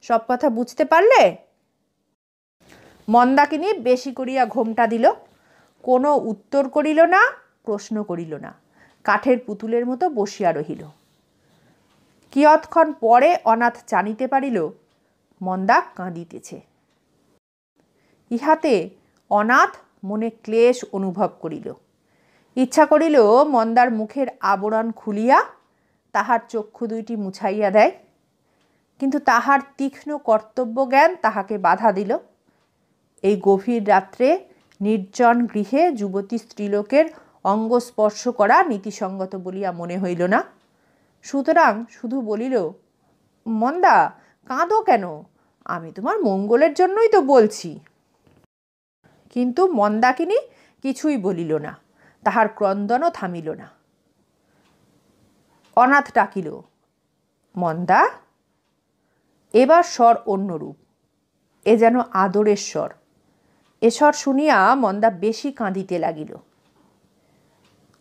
Speaker 1: সব কথা বুঝতে পারলে? মন্দাকিনী বেশি করিয়া ঘোমটা দিল, কোনো উত্তর করিল না, প্রশ্ন করিল না, কাঠের পুতুলের মতো বসিয়া রহিল। কিয়ৎক্ষণ পরে অনাথ জানিতে পারিল মন্দা কাঁদিতেছে। ইহাতে অনাথ মনে ক্লেশ অনুভব করিল। ইচ্ছা করিল মন্দার মুখের আবরণ খুলিয়া তাহার চক্ষু দুইটি মুছাইয়া দেয়, কিন্তু তাহার তীক্ষ্ণ কর্তব্যজ্ঞান তাহাকে বাধা দিল। এই গভীর রাত্রে নির্জন গৃহে যুবতী স্ত্রীলোকের অঙ্গ স্পর্শ করা নীতিসঙ্গত বলিয়া মনে হইল না। সুতরাং শুধু বলিল, মন্দা, কাঁদো কেন? আমি তোমার মঙ্গলের জন্যই তো বলছি। কিন্তু মন্দাকিনী কিছুই বলিল না, তাহার ক্রন্দনও থামিল না। অনাথ ডাকিল, মন্দা। এবার স্বর অন্যরূপ, এ যেন আদরের স্বর। এ স্বর শুনিয়া মন্দা বেশি কাঁদিতে লাগিল।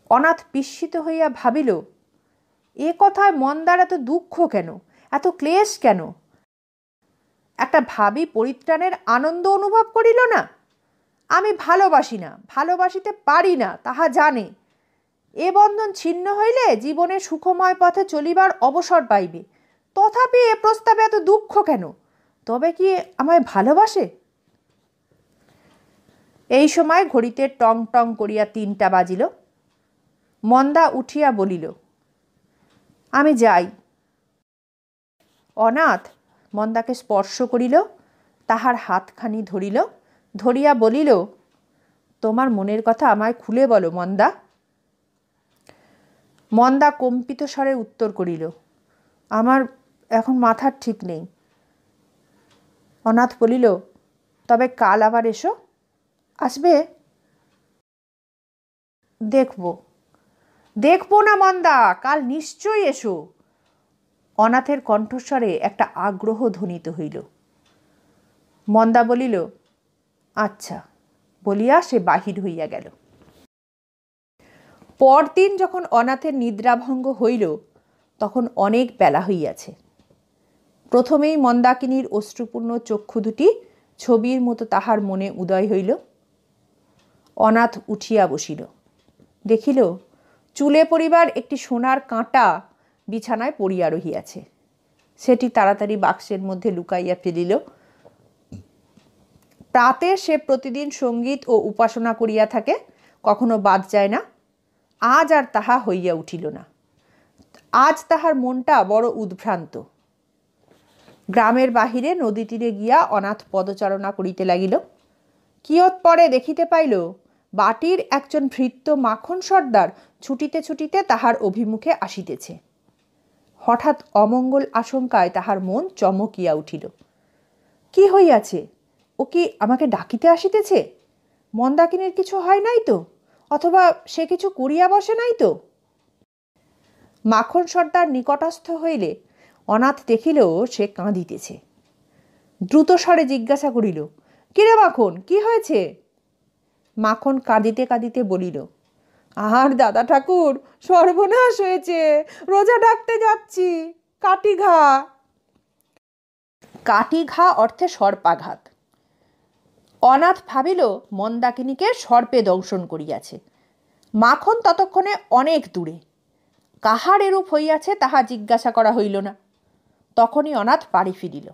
Speaker 1: অনাথ বিস্মিত হইয়া ভাবিল, এ কথায় মন্দার এত দুঃখ কেন, এত ক্লেশ কেন? একটা ভাবী পরিত্রাণের আনন্দ অনুভব করিল না? আমি ভালোবাসি না, ভালোবাসিতে পারি না, তাহা জানে। এ বন্ধন ছিন্ন হইলে জীবনে সুখময় পথে চলিবার অবসর পাইবে, তথাপি এ প্রস্তাবে এত দুঃখ কেন? তবে কি আমায় ভালোবাসে? এই সময় ঘড়িতে টং টং করিয়া 3টা বাজিল। মন্দা উঠিয়া বলিল, আমি যাই। অনাথ মন্দাকে স্পর্শ করিল, তাহার হাতখানি ধরিল, ধরিয়া বলিল, তোমার মনের কথা আমায় খুলে বলো মন্দা। মন্দা কম্পিত স্বরে উত্তর করিল, আমার এখন মাথার ঠিক নেই। অনাথ বলিল, তবে কাল আবার এসো। আসবে? দেখবো না মন্দা, কাল নিশ্চয়ই এসো। অনাথের কণ্ঠস্বরে একটা আগ্রহ ধ্বনিত হইল। মন্দা বলিল, আচ্ছা, বলিয়া সে বাহির হইয়া গেল। পরদিন যখন অনাথের নিদ্রাভঙ্গ হইল, তখন অনেক বেলা হইয়াছে। প্রথমেই মন্দাকিনীর অশ্রুপূর্ণ চক্ষু দুটি ছবির মতো তাহার মনে উদয় হইল। অনাথ উঠিয়া বসিল, দেখিল চুলে পরিবার একটি সোনার কাঁটা বিছানায় পড়িয়া রহিয়াছে। সেটি তাড়াতাড়ি বাক্সের মধ্যে লুকাইয়া ফেলিল। প্রাতে সে প্রতিদিন সঙ্গীত ও উপাসনা করিয়া থাকে, কখনো বাদ যায় না। আজ আর তাহা হইয়া উঠিল না। আজ তাহার মনটা বড় উদ্ভ্রান্ত। গ্রামের বাহিরে নদী তীরে গিয়া অনাথ পদচারণা করিতে লাগিল। কিয়ৎ পরে দেখিতে পাইল বাটির একজন ভৃত্য মাখন সর্দার ছুটিতে ছুটিতে তাহার অভিমুখে আসিতেছে। হঠাৎ অমঙ্গল আশঙ্কায় তাহার মন চমকিয়া উঠিল। কি হইয়াছে? ও কি আমাকে ডাকিতে আসিতেছে? মন্দাকিনীর কিছু হয় নাই তো? অথবা সে কিছু করিয়া বসে নাই তো? মাখন সর্দার নিকটস্থ হইলে অনাথ দেখিল সে কাঁদিতেছে। দ্রুত স্বরে জিজ্ঞাসা করিল, কিরে মাখন, কি হয়েছে? মাখন কাঁদিতে কাঁদিতে বলিল, আর দাদা ঠাকুর, সর্বনাশ হয়েছে, রোজা ডাকতে যাচ্ছি, কাটি ঘা। কাটি ঘা অর্থে সর্পাঘাত। অনাথ ভাবিল মন্দাকিনীকে সর্পে দংশন করিয়াছে। মাখন ততক্ষণে অনেক দূরে। কাহার এরূপ হইয়াছে তাহা জিজ্ঞাসা করা হইল না। তখনই অনাথ বাড়ি ফিরিল।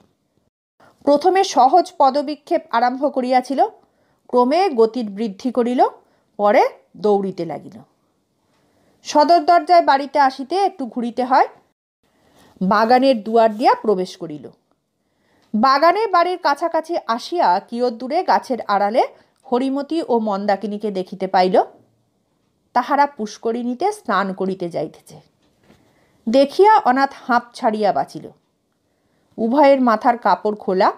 Speaker 1: প্রথমে সহজ পদবিক্ষেপ আরম্ভ করিয়াছিল, ক্রমে গতির বৃদ্ধি করিল, পরে দৌড়িতে লাগিল। সদর দরজায় বাড়িতে আসিতে একটু ঘুরিতে হয়। বাগানের দুয়ার দিয়া প্রবেশ করিল। বাগানে বাড়ির কাছাকাছি আসিয়া কিয়ৎ দূরে গাছের আড়ালে হরিমতী ও মন্দাকিনীকে দেখিতে পাইল। তাহারা পুষ্করিণীতে স্নান করিতে যাইতেছে। দেখিয়া অনাথ হাঁপ ছাড়িয়া বাঁচিল। উভয়ের মাথার কাপড় খোলা।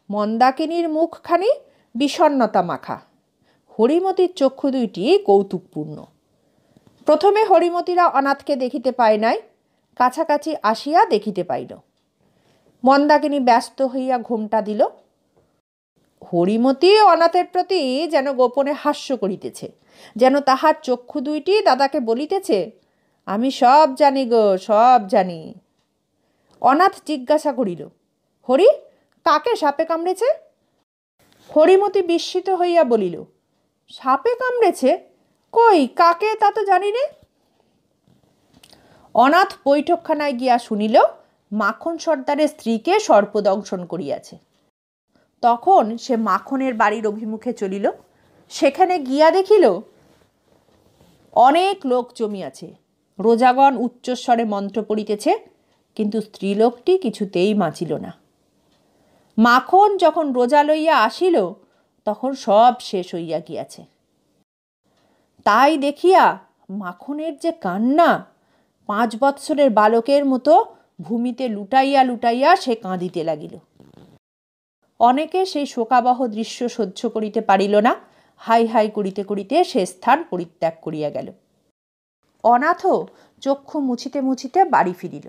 Speaker 1: মন্দাকিনীর মুখখানি বিষণ্ণতা মাখা, হরিমতীর চক্ষু দুইটি কৌতুকপূর্ণ। প্রথমে হরিমতীরা অনাথকে দেখিতে পায় নাই, কাছাকাছি আসিয়া দেখিতে পাইল। মন্দাকিনী ব্যস্ত হইয়া ঘোমটা দিল। হরিমতী অনাথের প্রতি যেন গোপনে হাস্য করিতেছে, যেন তাহার চক্ষু দুইটি দাদাকে বলিতেছে, আমি সব জানি গো, সব জানি। অনাথ জিজ্ঞাসা করিল, হরি, কাকে সাপে কামড়েছে? হরিমতী বিস্মিত হইয়া বলিল, সাপে কামড়েছে? কই, কাকে তা তো জানি নে। অনাথ বৈঠকখানায় গিয়া শুনিল মাখন সর্দারের স্ত্রীকে সর্পদংশন করিয়াছে। তখন সে মাখনের বাড়ির অভিমুখে চলিল। সেখানে গিয়া দেখিল অনেক লোক জমিয়াছে। রোজাগণ উচ্চস্বরে মন্ত্র পড়িতেছে, কিন্তু স্ত্রীলোকটি কিছুতেই বাঁচিল না। মাখন যখন রোজা লইয়া আসিল তখন সব শেষ হইয়া গিয়াছে। তাই দেখিয়া মাখনের যে কান্না, 5 বৎসরের বালকের মতো ভূমিতে লুটাইয়া লুটাইয়া সে কাঁদিতে লাগিল। অনেকে সেই শোকাবহ দৃশ্য সহ্য করিতে পারিল না। হাই হাই করিতে করিতে সে স্থান পরিত্যাগ করিয়া গেল। অনাথও চক্ষু মুছিতে মুছিতে বাড়ি ফিরিল।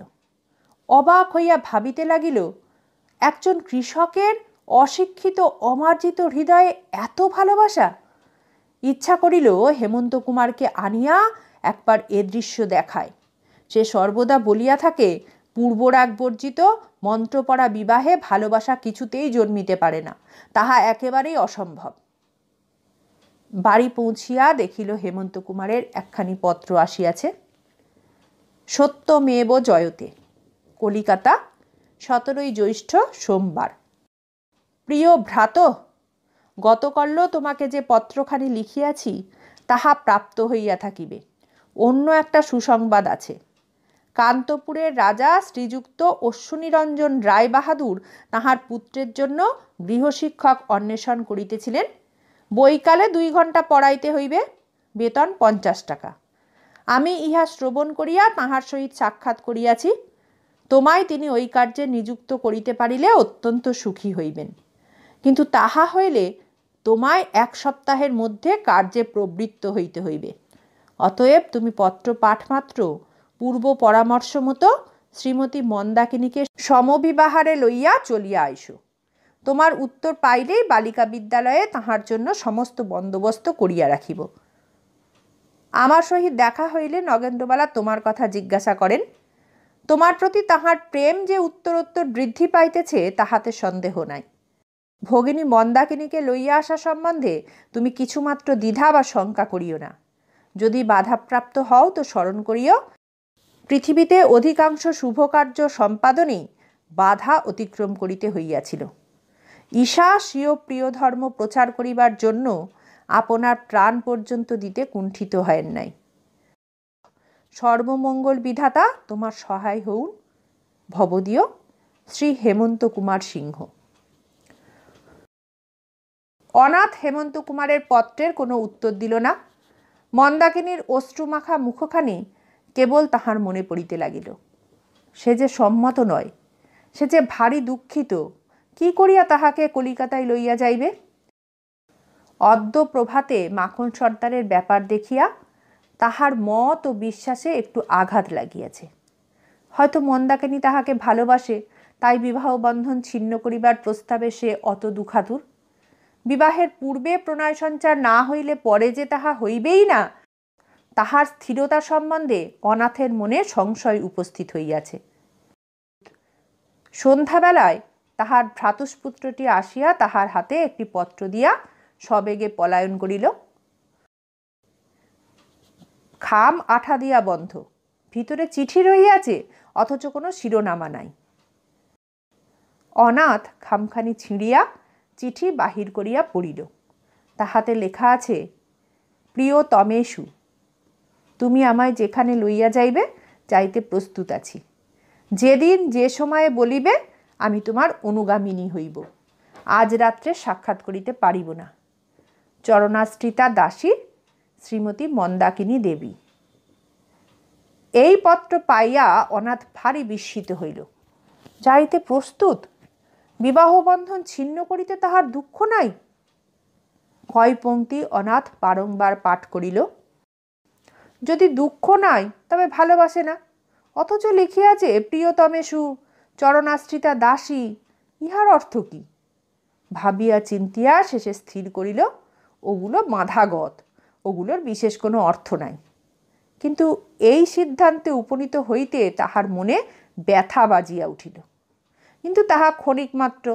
Speaker 1: অবাক হইয়া ভাবিতে লাগিল, একজন কৃষকের অশিক্ষিত অমার্জিত হৃদয়ে এত ভালোবাসা। ইচ্ছা করিল হেমন্ত কুমারকে আনিয়া একবার এ দৃশ্য দেখায়। সে সর্বদা বলিয়া থাকে, পূর্বরাগ বর্জিত মন্ত্রপড়া বিবাহে ভালোবাসা কিছুতেই জন্মিতে পারে না, তাহা একেবারেই অসম্ভব। বাড়ি পৌঁছিয়া দেখিল হেমন্ত কুমারের একখানি পত্র আসিয়াছে। সত্যমেব জয়তে, কলিকাতা, 17 জ্যৈষ্ঠ, সোমবার। প্রিয় ভ্রাত, গতকল্য তোমাকে যে পত্রখানি লিখিয়াছি তাহা প্রাপ্ত হইয়া থাকিবে। অন্য একটা সুসংবাদ আছে। কান্তপুরের রাজা শ্রীযুক্ত অশ্বিনীরঞ্জন রায় বাহাদুর তাহার পুত্রের জন্য গৃহশিক্ষক অন্বেষণ করিতেছিলেন। বৈকালে 2 ঘণ্টা পড়াইতে হইবে, বেতন 50 টাকা। আমি ইহা শ্রবণ করিয়া তাহার সহিত সাক্ষাৎ করিয়াছি। তোমায় তিনি ওই কার্যে নিযুক্ত করিতে পারিলে অত্যন্ত সুখী হইবেন, কিন্তু তাহা হইলে তোমায় 1 সপ্তাহের মধ্যে কার্যে প্রবৃত্ত হইতে হইবে। অতএব তুমি পত্র পাঠ মাত্র পূর্ব পরামর্শ মতো শ্রীমতী মন্দাকিনীকে সমবিবাহারে লইয়া চলিয়া আইসো। তোমার উত্তর পাইলেই বালিকা বিদ্যালয়ে তাহার জন্য সমস্ত বন্দোবস্ত করিয়া রাখিব। আমার সহিত দেখা হইলে নগেন্দ্রবালা তোমার কথা জিজ্ঞাসা করেন। তোমার প্রতি তাহার প্রেম যে উত্তরোত্তর বৃদ্ধি পাইতেছে তাহাতে সন্দেহ নাই। ভগিনী মন্দাকিনীকে লইয়া আসা সম্বন্ধে তুমি কিছুমাত্র দ্বিধা বা শঙ্কা করিও না। যদি বাধাপ্রাপ্ত হও তো স্মরণ করিও, পৃথিবীতে অধিকাংশ শুভকার্য সম্পাদনেই বাধা অতিক্রম করিতে হইয়াছিল। ঈশা স্বীয় প্রিয় ধর্ম প্রচার করিবার জন্য আপনার প্রাণ পর্যন্ত দিতে কুণ্ঠিত হয় নাই। সর্বমঙ্গল বিধাতা তোমার সহায় হউন। ভবদীয় শ্রী হেমন্ত কুমার সিংহ। অনাথ হেমন্ত কুমারের পত্রের কোনো উত্তর দিল না। মন্দাকিনীর অশ্রুমাখা মুখখানি কেবল তাহার মনে পড়িতে লাগিল। সে যে সম্মত নয়, সে যে ভারী দুঃখিত। কি করিয়া তাহাকে কলিকাতায় লইয়া যাইবে? অদ্য প্রভাতে মাখন সর্দারের ব্যাপার দেখিয়া তাহার মত ও বিশ্বাসে একটু আঘাত লাগিয়াছে। হয়তো মন্দাকিনী তাহাকে ভালোবাসে, তাই বিবাহ বন্ধন ছিন্ন করিবার প্রস্তাবে সে অত দুখাতুর। বিবাহের পূর্বে প্রণয় সঞ্চার না হইলে পরে যে তাহা হইবেই না, তাহার স্থিরতা সম্বন্ধে অনাথের মনে সংশয় উপস্থিত হইয়াছে। সন্ধ্যাবেলায় তাহার ভ্রাতুষ্পুত্রটি আসিয়া তাহার হাতে একটি পত্র দিয়া সবেগে পলায়ন করিল। খাম আঠা দিয়া বন্ধ, ভিতরে চিঠি রহিয়াছে, অথচ কোনো শিরোনামা নাই। অনাথ খামখানি ছিঁড়িয়া চিঠি বাহির করিয়া পড়িল। তাহাতে লেখা আছে, প্রিয় তমেশু, তুমি আমায় যেখানে লইয়া যাইবে যাইতে প্রস্তুত আছি। যেদিন যে সময়ে বলিবে আমি তোমার অনুগামিনী হইব। আজ রাত্রে সাক্ষাৎ করিতে পারিব না। চরণাশ্রিতা দাসী শ্রীমতী মন্দাকিনী দেবী। এই পত্র পাইয়া অনাথ ভারী বিস্মিত হইল। যাইতে প্রস্তুত? বিবাহ বন্ধন ছিন্ন করিতে তাহার দুঃখ নাই? কয় পংক্তি অনাথ বারংবার পাঠ করিল। যদি দুঃখ নাই তবে ভালোবাসে না, অথচ লিখিয়াছে প্রিয়তমেষু চরণাশ্রিতা দাসী। ইহার অর্থ কি? ভাবিয়া চিন্তিয়া শেষে স্থির করিল, ওগুলো বাঁধাগত, ওগুলোর বিশেষ কোনো অর্থ নাই। কিন্তু এই সিদ্ধান্তে উপনীত হইতে তাহার মনে ব্যথা বাজিয়া উঠিল। কিন্তু তাহা ক্ষণিক মাত্র।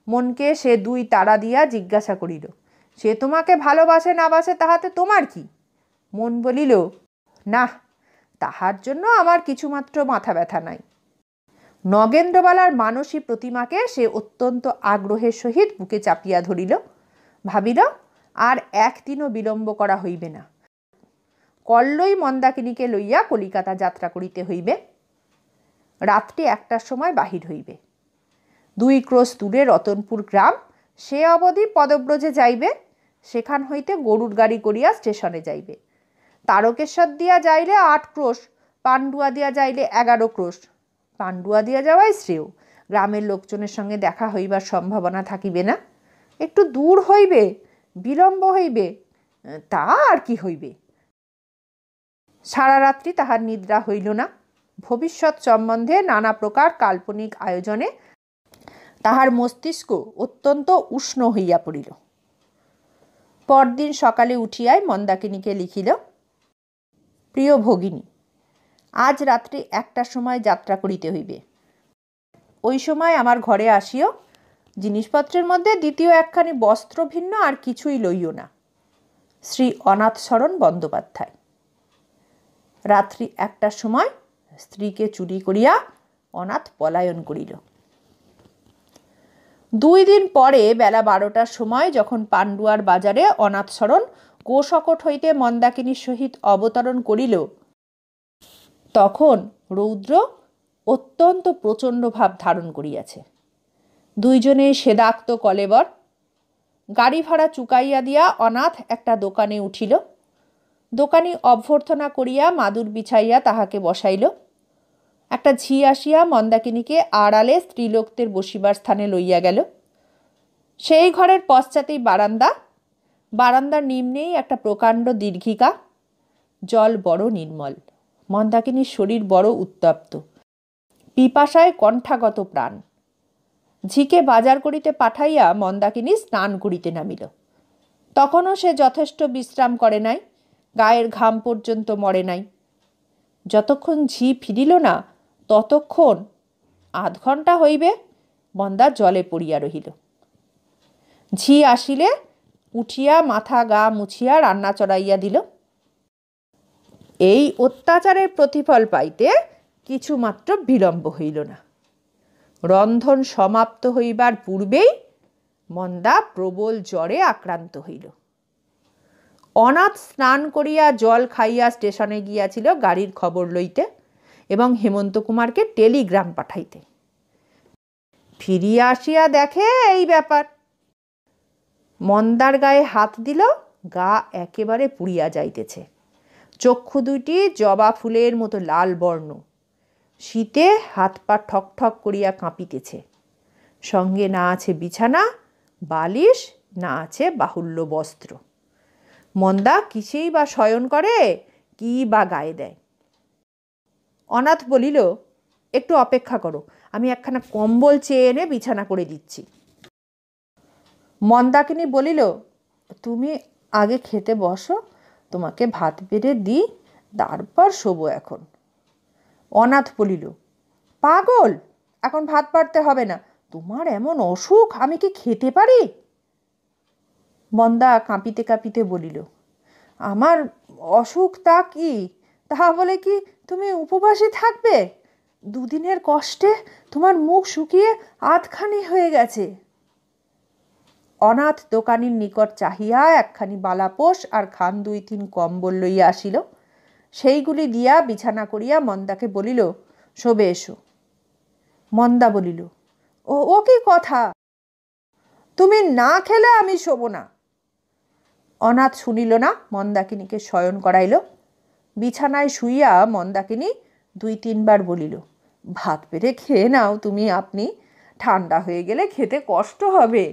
Speaker 1: মনকে সে 2 তাড়া দিয়া জিজ্ঞাসা করিল, সে তোমাকে ভালোবাসে না বাসে তাহাতে তোমার কি? মন বলিল, না, তাহার জন্য আমার কিছুমাত্র মাথা ব্যথা নাই। নগেন্দ্রবালার মানসী প্রতিমাকে সে অত্যন্ত আগ্রহের সহিত বুকে চাপিয়া ধরিল। ভাবিল আর একদিনও বিলম্ব করা হইবে না, কল্লই মন্দাকিনীকে লইয়া কলিকাতা যাত্রা করিতে হইবে। রাত্রি 1টার সময় বাহির হইবে। 2 ক্রোশ দূরে রতনপুর গ্রাম, সে অবধি পদব্রজে যাইবে। সেখান হইতে গরুর গাড়ি করিয়া স্টেশনে যাইবে। তারকেশ্বর দিয়া যাইলে 8 ক্রোশ, পান্ডুয়া দিয়া যাইলে 11 ক্রোশ। পান্ডুয়া দিয়া যাওয়াই শ্রেয়, গ্রামের লোকজনের সঙ্গে দেখা হইবার সম্ভাবনা থাকিবে না। একটু দূর হইবে, বিলম্ব হইবে, তা আর কি হইবে। সারা রাত্রি তাহার নিদ্রা হইল না। ভবিষ্যৎ সম্বন্ধে নানা প্রকার কাল্পনিক আয়োজনে তাহার মস্তিষ্ক অত্যন্ত উষ্ণ হইয়া পড়িল। পরদিন সকালে উঠিয়াই মন্দাকিনীকে লিখিল, প্রিয় ভগিনী, আজ রাত্রি 1টার সময় যাত্রা করিতে হইবে। ওই সময় আমার ঘরে আসিও। জিনিসপত্রের মধ্যে দ্বিতীয় একখানি বস্ত্র ভিন্ন আর কিছুই লইও না। শ্রী অনাথশরণ বন্দ্যোপাধ্যায়। রাত্রি 1টার সময় স্ত্রীকে চুরি করিয়া অনাথ পলায়ন করিল। 2 দিন পরে বেলা 12টার সময় যখন পান্ডুয়ার বাজারে অনাথশরণ গোশকট হইতে মন্দাকিনীর সহিত অবতরণ করিল, তখন রৌদ্র অত্যন্ত প্রচণ্ড ভাব ধারণ করিয়াছে। 2 জনে সেদাক্ত কলেবর। গাড়ি ভাড়া চুকাইয়া দিয়া অনাথ একটা দোকানে উঠিল। দোকানি অভ্যর্থনা করিয়া মাদুর বিছাইয়া তাহাকে বসাইল। একটা ঝি আসিয়া মন্দাকিনীকে আড়ালে স্ত্রীলোকদের বসিবার স্থানে লইয়া গেল। সেই ঘরের পশ্চাতেই বারান্দা। বারান্দার নিম্নেই একটা প্রকাণ্ড দীর্ঘিকা। জল বড় নির্মল। মন্দাকিনীর শরীর বড় উত্তপ্ত, পিপাসায় কণ্ঠাগত প্রাণ। ঝিকে বাজার করিতে পাঠাইয়া মন্দাকিনী স্নান করিতে নামিল। তখনও সে যথেষ্ট বিশ্রাম করে নাই, গায়ের ঘাম পর্যন্ত মরে নাই। যতক্ষণ ঝি ফিরিল না ততক্ষণ 8 ঘণ্টা হইবে মন্দা জলে পড়িয়া রহিল। ঝি আসিলে উঠিয়া মাথা গা মুছিয়া রান্না চড়াইয়া দিল। এই অত্যাচারের প্রতিফল পাইতে কিছুমাত্র বিলম্ব হইল না। রন্ধন সমাপ্ত হইবার পূর্বেই মন্দা প্রবল জ্বরে আক্রান্ত হইল। অনাথ স্নান করিয়া জল খাইয়া স্টেশনে গিয়াছিল গাড়ির খবর লইতে এবং হেমন্ত কুমারকে টেলিগ্রাম পাঠাইতে। ফিরিয়া আসিয়া দেখে এই ব্যাপার। মন্দার গায়ে হাত দিল, গা একেবারে পুড়িয়া যাইতেছে। চক্ষু দুইটি জবা ফুলের মতো লাল বর্ণ। শীতে হাত পা ঠক ঠক করিয়া কাঁপিতেছে। সঙ্গে না আছে বিছানা, বালিশ, না আছে বাহুল্য বস্ত্র। মন্দা কিসেই বা শয়ন করে, কি বা গায়ে দেয়। অনাথ বলিল, একটু অপেক্ষা করো, আমি একখানা কম্বল চেয়ে এনে বিছানা করে দিচ্ছি। মন্দাকিনী বলিল, তুমি আগে খেতে বসো, তোমাকে ভাত বেড়ে দিই, তারপর শোবো এখন। অনাথ বলিল, পাগল, এখন ভাত বাড়তে হবে না, তোমার এমন অসুখ, আমি কি খেতে পারি? মন্দা কাঁপিতে কাঁপিতে বলিল, আমার অসুখ তা কি, তাহা বলে কি তুমি উপবাসী থাকবে? 2 দিনের কষ্টে তোমার মুখ শুকিয়ে আধখানি হয়ে গেছে। অনাথ দোকানির নিকট চাহিয়া একখানি বালাপোষ আর খান 2-3 কম্বল লইয়া আসিল। সেইগুলি দিয়া বিছানা করিয়া মন্দাকে বলিল, শোবে এসো। মন্দা বলিল, ও কি কথা, তুমি না খেলে আমি শোবো না। অনাথ শুনিল না, মন্দাকিনীকে শয়ন করাইল। বিছানায় শুইয়া মন্দাকিনী 2-3 বার বলিল, ভাত পেরে খেয়ে নাও তুমি, আপনি ঠান্ডা হয়ে গেলে খেতে কষ্ট হবে।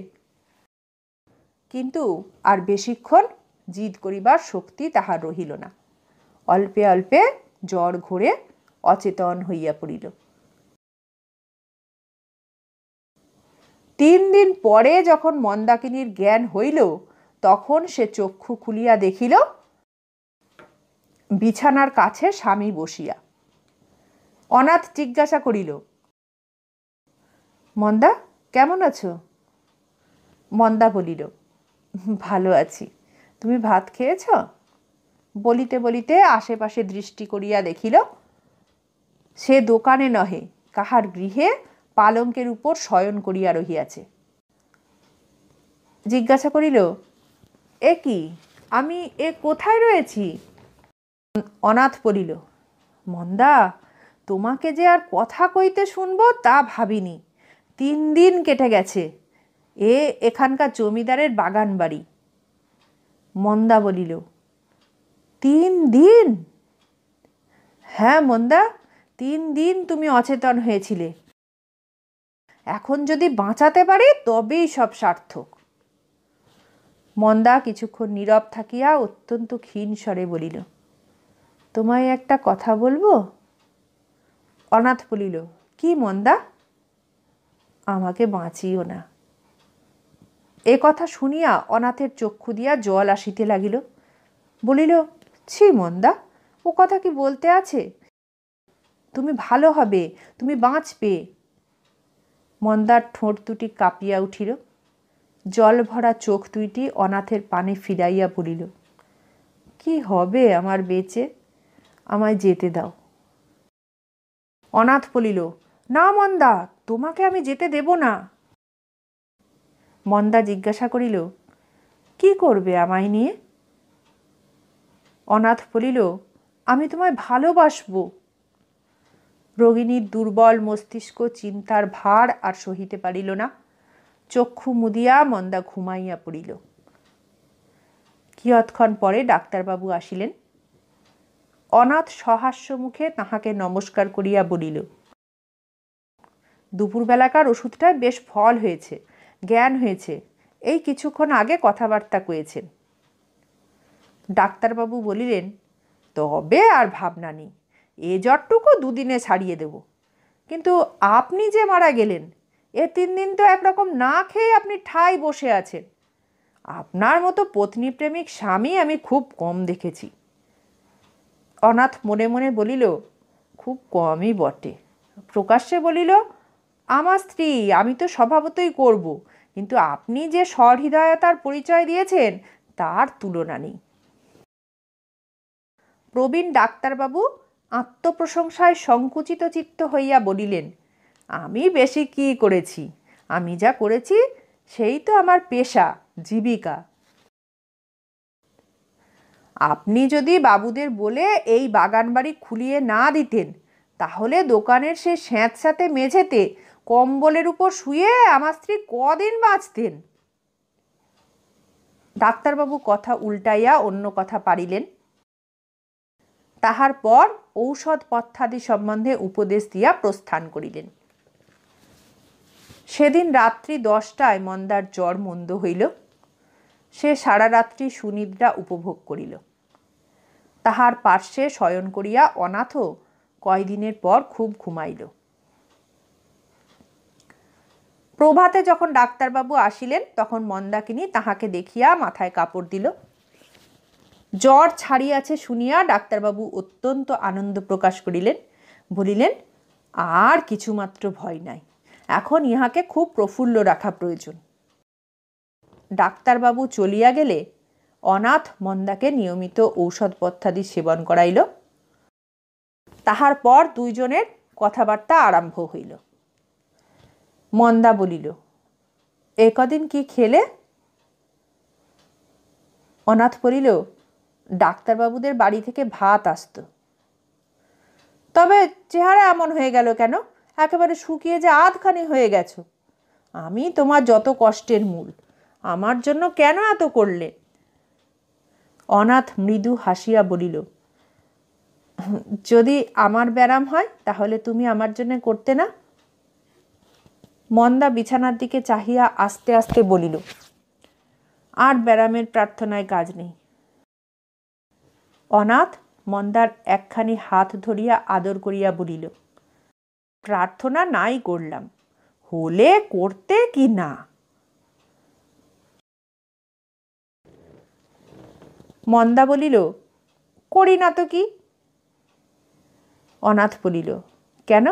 Speaker 1: কিন্তু আর বেশিক্ষণ জিদ করিবার শক্তি তাহার রহিল না। অল্পে অল্পে জ্বর ঘুরে অচেতন হইয়া পড়িল। 3 দিন পরে যখন মন্দাকিনীর জ্ঞান হইল, তখন সে চক্ষু খুলিয়া দেখিল বিছানার কাছে স্বামী বসিয়া। অনাথ জিজ্ঞাসা করিল, মন্দা কেমন আছো? মন্দা বলিল, ভালো আছি, তুমি ভাত খেয়েছ? বলিতে বলিতে আশেপাশে দৃষ্টি করিয়া দেখিল সে দোকানে নহে কাহার গৃহে পালঙ্কের উপর শয়ন করিয়া রহিয়াছে। জিজ্ঞাসা করিল, এ কি, আমি এ কোথায় রয়েছি? অনাথ বলিল, মন্দা, তোমাকে যে আর কথা কইতে শুনবো তা ভাবিনি। 3 দিন কেটে গেছে। এখানকার জমিদারের বাগান বাড়ি। মন্দা বলিল, 3 দিন? হ্যাঁ মন্দা, 3 দিন তুমি অচেতন হয়েছিলে। এখন যদি বাঁচাতে পারি তবেই সব সার্থক। মন্দা কিছুক্ষণ নীরব থাকিয়া অত্যন্ত ক্ষীণ স্বরে বলিল, তোমায় একটা কথা বলবো? অনাথ বলিল, কি মন্দা? আমাকে বাঁচিও না। এ কথা শুনিয়া অনাথের চক্ষু দিয়া জল আসিতে লাগিল। বলিল, ছি মন্দা, ও কথা কি বলতে আছে? তুমি ভালো হবে, তুমি বাঁচবে। মন্দার ঠোঁট দুটি কাঁপিয়া উঠিল। জল ভরা চোখ দুইটি অনাথের পানে ফিরাইয়া বলিল, কি হবে আমার বেঁচে? আমায় যেতে দাও। অনাথ বলিল, না মন্দা, তোমাকে আমি যেতে দেব না। মন্দা জিজ্ঞাসা করিল, কি করবে আমায় নিয়ে? অনাথ বলিল, আমি তোমায় ভালোবাসবো। রোগিণীর দুর্বল মস্তিষ্ক চিন্তার ভার আর সহিতে পারিল না। চক্ষু মুদিয়া মন্দা ঘুমাইয়া পড়িল। কিয়ৎক্ষণ পরে ডাক্তারবাবু আসিলেন। অনাথ সহাস্য মুখে তাহাকে নমস্কার করিয়া বলিল, দুপুরবেলাকার ওষুধটায় বেশ ফল হয়েছে, জ্ঞান হয়েছে। এই কিছুক্ষণ আগে কথাবার্তা কয়েছেন। ডাক্তারবাবু বলিলেন, তবে আর ভাবনা নেই, এ জ্বরটুকু 2 দিনে ছাড়িয়ে দেব। কিন্তু আপনি যে মারা গেলেন, এ 3 দিন তো একরকম না খেয়ে আপনি ঠাই বসে আছেন। আপনার মতো পত্নীপ্রেমিক স্বামী আমি খুব কম দেখেছি। অনাথ মনে মনে বলিল, খুব কমই বটে। প্রকাশ্যে বলিল, আমার স্ত্রী আমি তো স্বভাবতই করব, কিন্তু আপনি যে সহৃদয়তার পরিচয় দিয়েছেন তার তুলনা নেই। প্রবীণ ডাক্তারবাবু আত্মপ্রশংসায় সংকুচিত চিত্ত হইয়া বলিলেন, আমি বেশি কি করেছি? আমি যা করেছি সেই তো আমার পেশা, জীবিকা। আপনি যদি বাবুদের বলে এই বাগান বাড়ি খুলিয়ে না দিতেন, তাহলে দোকানের সে স্যাঁতস্যাঁতে মেঝেতে কম্বলের উপর শুয়ে আমার স্ত্রী কদিন বাঁচতেন। ডাক্তারবাবু কথা উল্টাইয়া অন্য কথা পারিলেন। তাহার পর ঔষধ পথ্যাদি সম্বন্ধে উপদেশ দিয়া প্রস্থান করিলেন। সেদিন রাত্রি 10টায় মন্দার জ্বর মন্দ হইল। সে সারা রাত্রি সুনিদ্রা উপভোগ করিল। তাহার পার্শ্বে শয়ন করিয়া অনাথও কয়দিনের পর খুব ঘুমাইল। প্রভাতে যখন ডাক্তারবাবু আসিলেন, তখন মন্দাকিনী তাহাকে দেখিয়া মাথায় কাপড় দিল। জ্বর ছাড়িয়াছে শুনিয়া ডাক্তারবাবু অত্যন্ত আনন্দ প্রকাশ করিলেন। বলিলেন, আর কিছুমাত্র ভয় নাই, এখন ইহাকে খুব প্রফুল্ল রাখা প্রয়োজন। ডাক্তারবাবু চলিয়া গেলে অনাথ মন্দাকে নিয়মিত ঔষধপথ্যাদি সেবন করাইল। তাহার পর 2 জনের কথাবার্তা আরম্ভ হইল। মন্দা বলিল, এ কদিন কি খেলে? অনাথ বলিল, ডাক্তারবাবুদের বাড়ি থেকে ভাত আসত। তবে চেহারা এমন হয়ে গেল কেন? একেবারে শুকিয়ে যে আধখানি হয়ে গেছ। আমি তোমার যত কষ্টের মূল, আমার জন্য কেন এত করলে? অনাথ মৃদু হাসিয়া বলিল, যদি আমার ব্যারাম হয় তাহলে তুমি আমার জন্য করতে না? মন্দা বিছানার দিকে চাহিয়া আস্তে আস্তে বলিল, আর ব্যারামের প্রার্থনায় কাজ নেই। অনাথ মন্দার একখানি হাত ধরিয়া আদর করিয়া বলিল, প্রার্থনা নাই করলাম, হলে করতে কি না। মন্দা বলিল, করি না তো কি? অনাথ বলিল, কেন?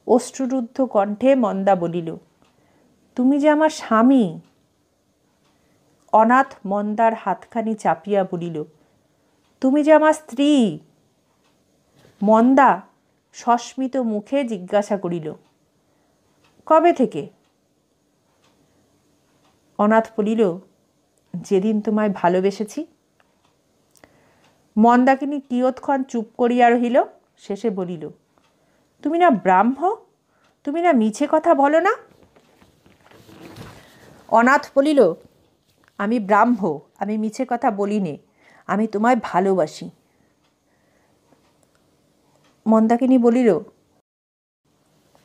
Speaker 1: অশ্রুরুদ্ধ কণ্ঠে মন্দা বলিল, তুমি যে আমার স্বামী। অনাথ মন্দার হাতখানি চাপিয়া বলিল, তুমি যে আমার স্ত্রী। মন্দা সস্মিত মুখে জিজ্ঞাসা করিল, কবে থেকে? অনাথ বলিল, যেদিন তোমায় ভালোবেসেছি। মন্দাকিনী কিয়ৎক্ষণ চুপ করিয়া রহিল, শেষে বলিল, তুমি না ব্রাহ্ম? তুমি না মিছে কথা বলো না? অনাথ বলিল, আমি ব্রাহ্ম, আমি মিছে কথা বলি নে, আমি তোমায় ভালোবাসি। মন্দাকিনী বলিল,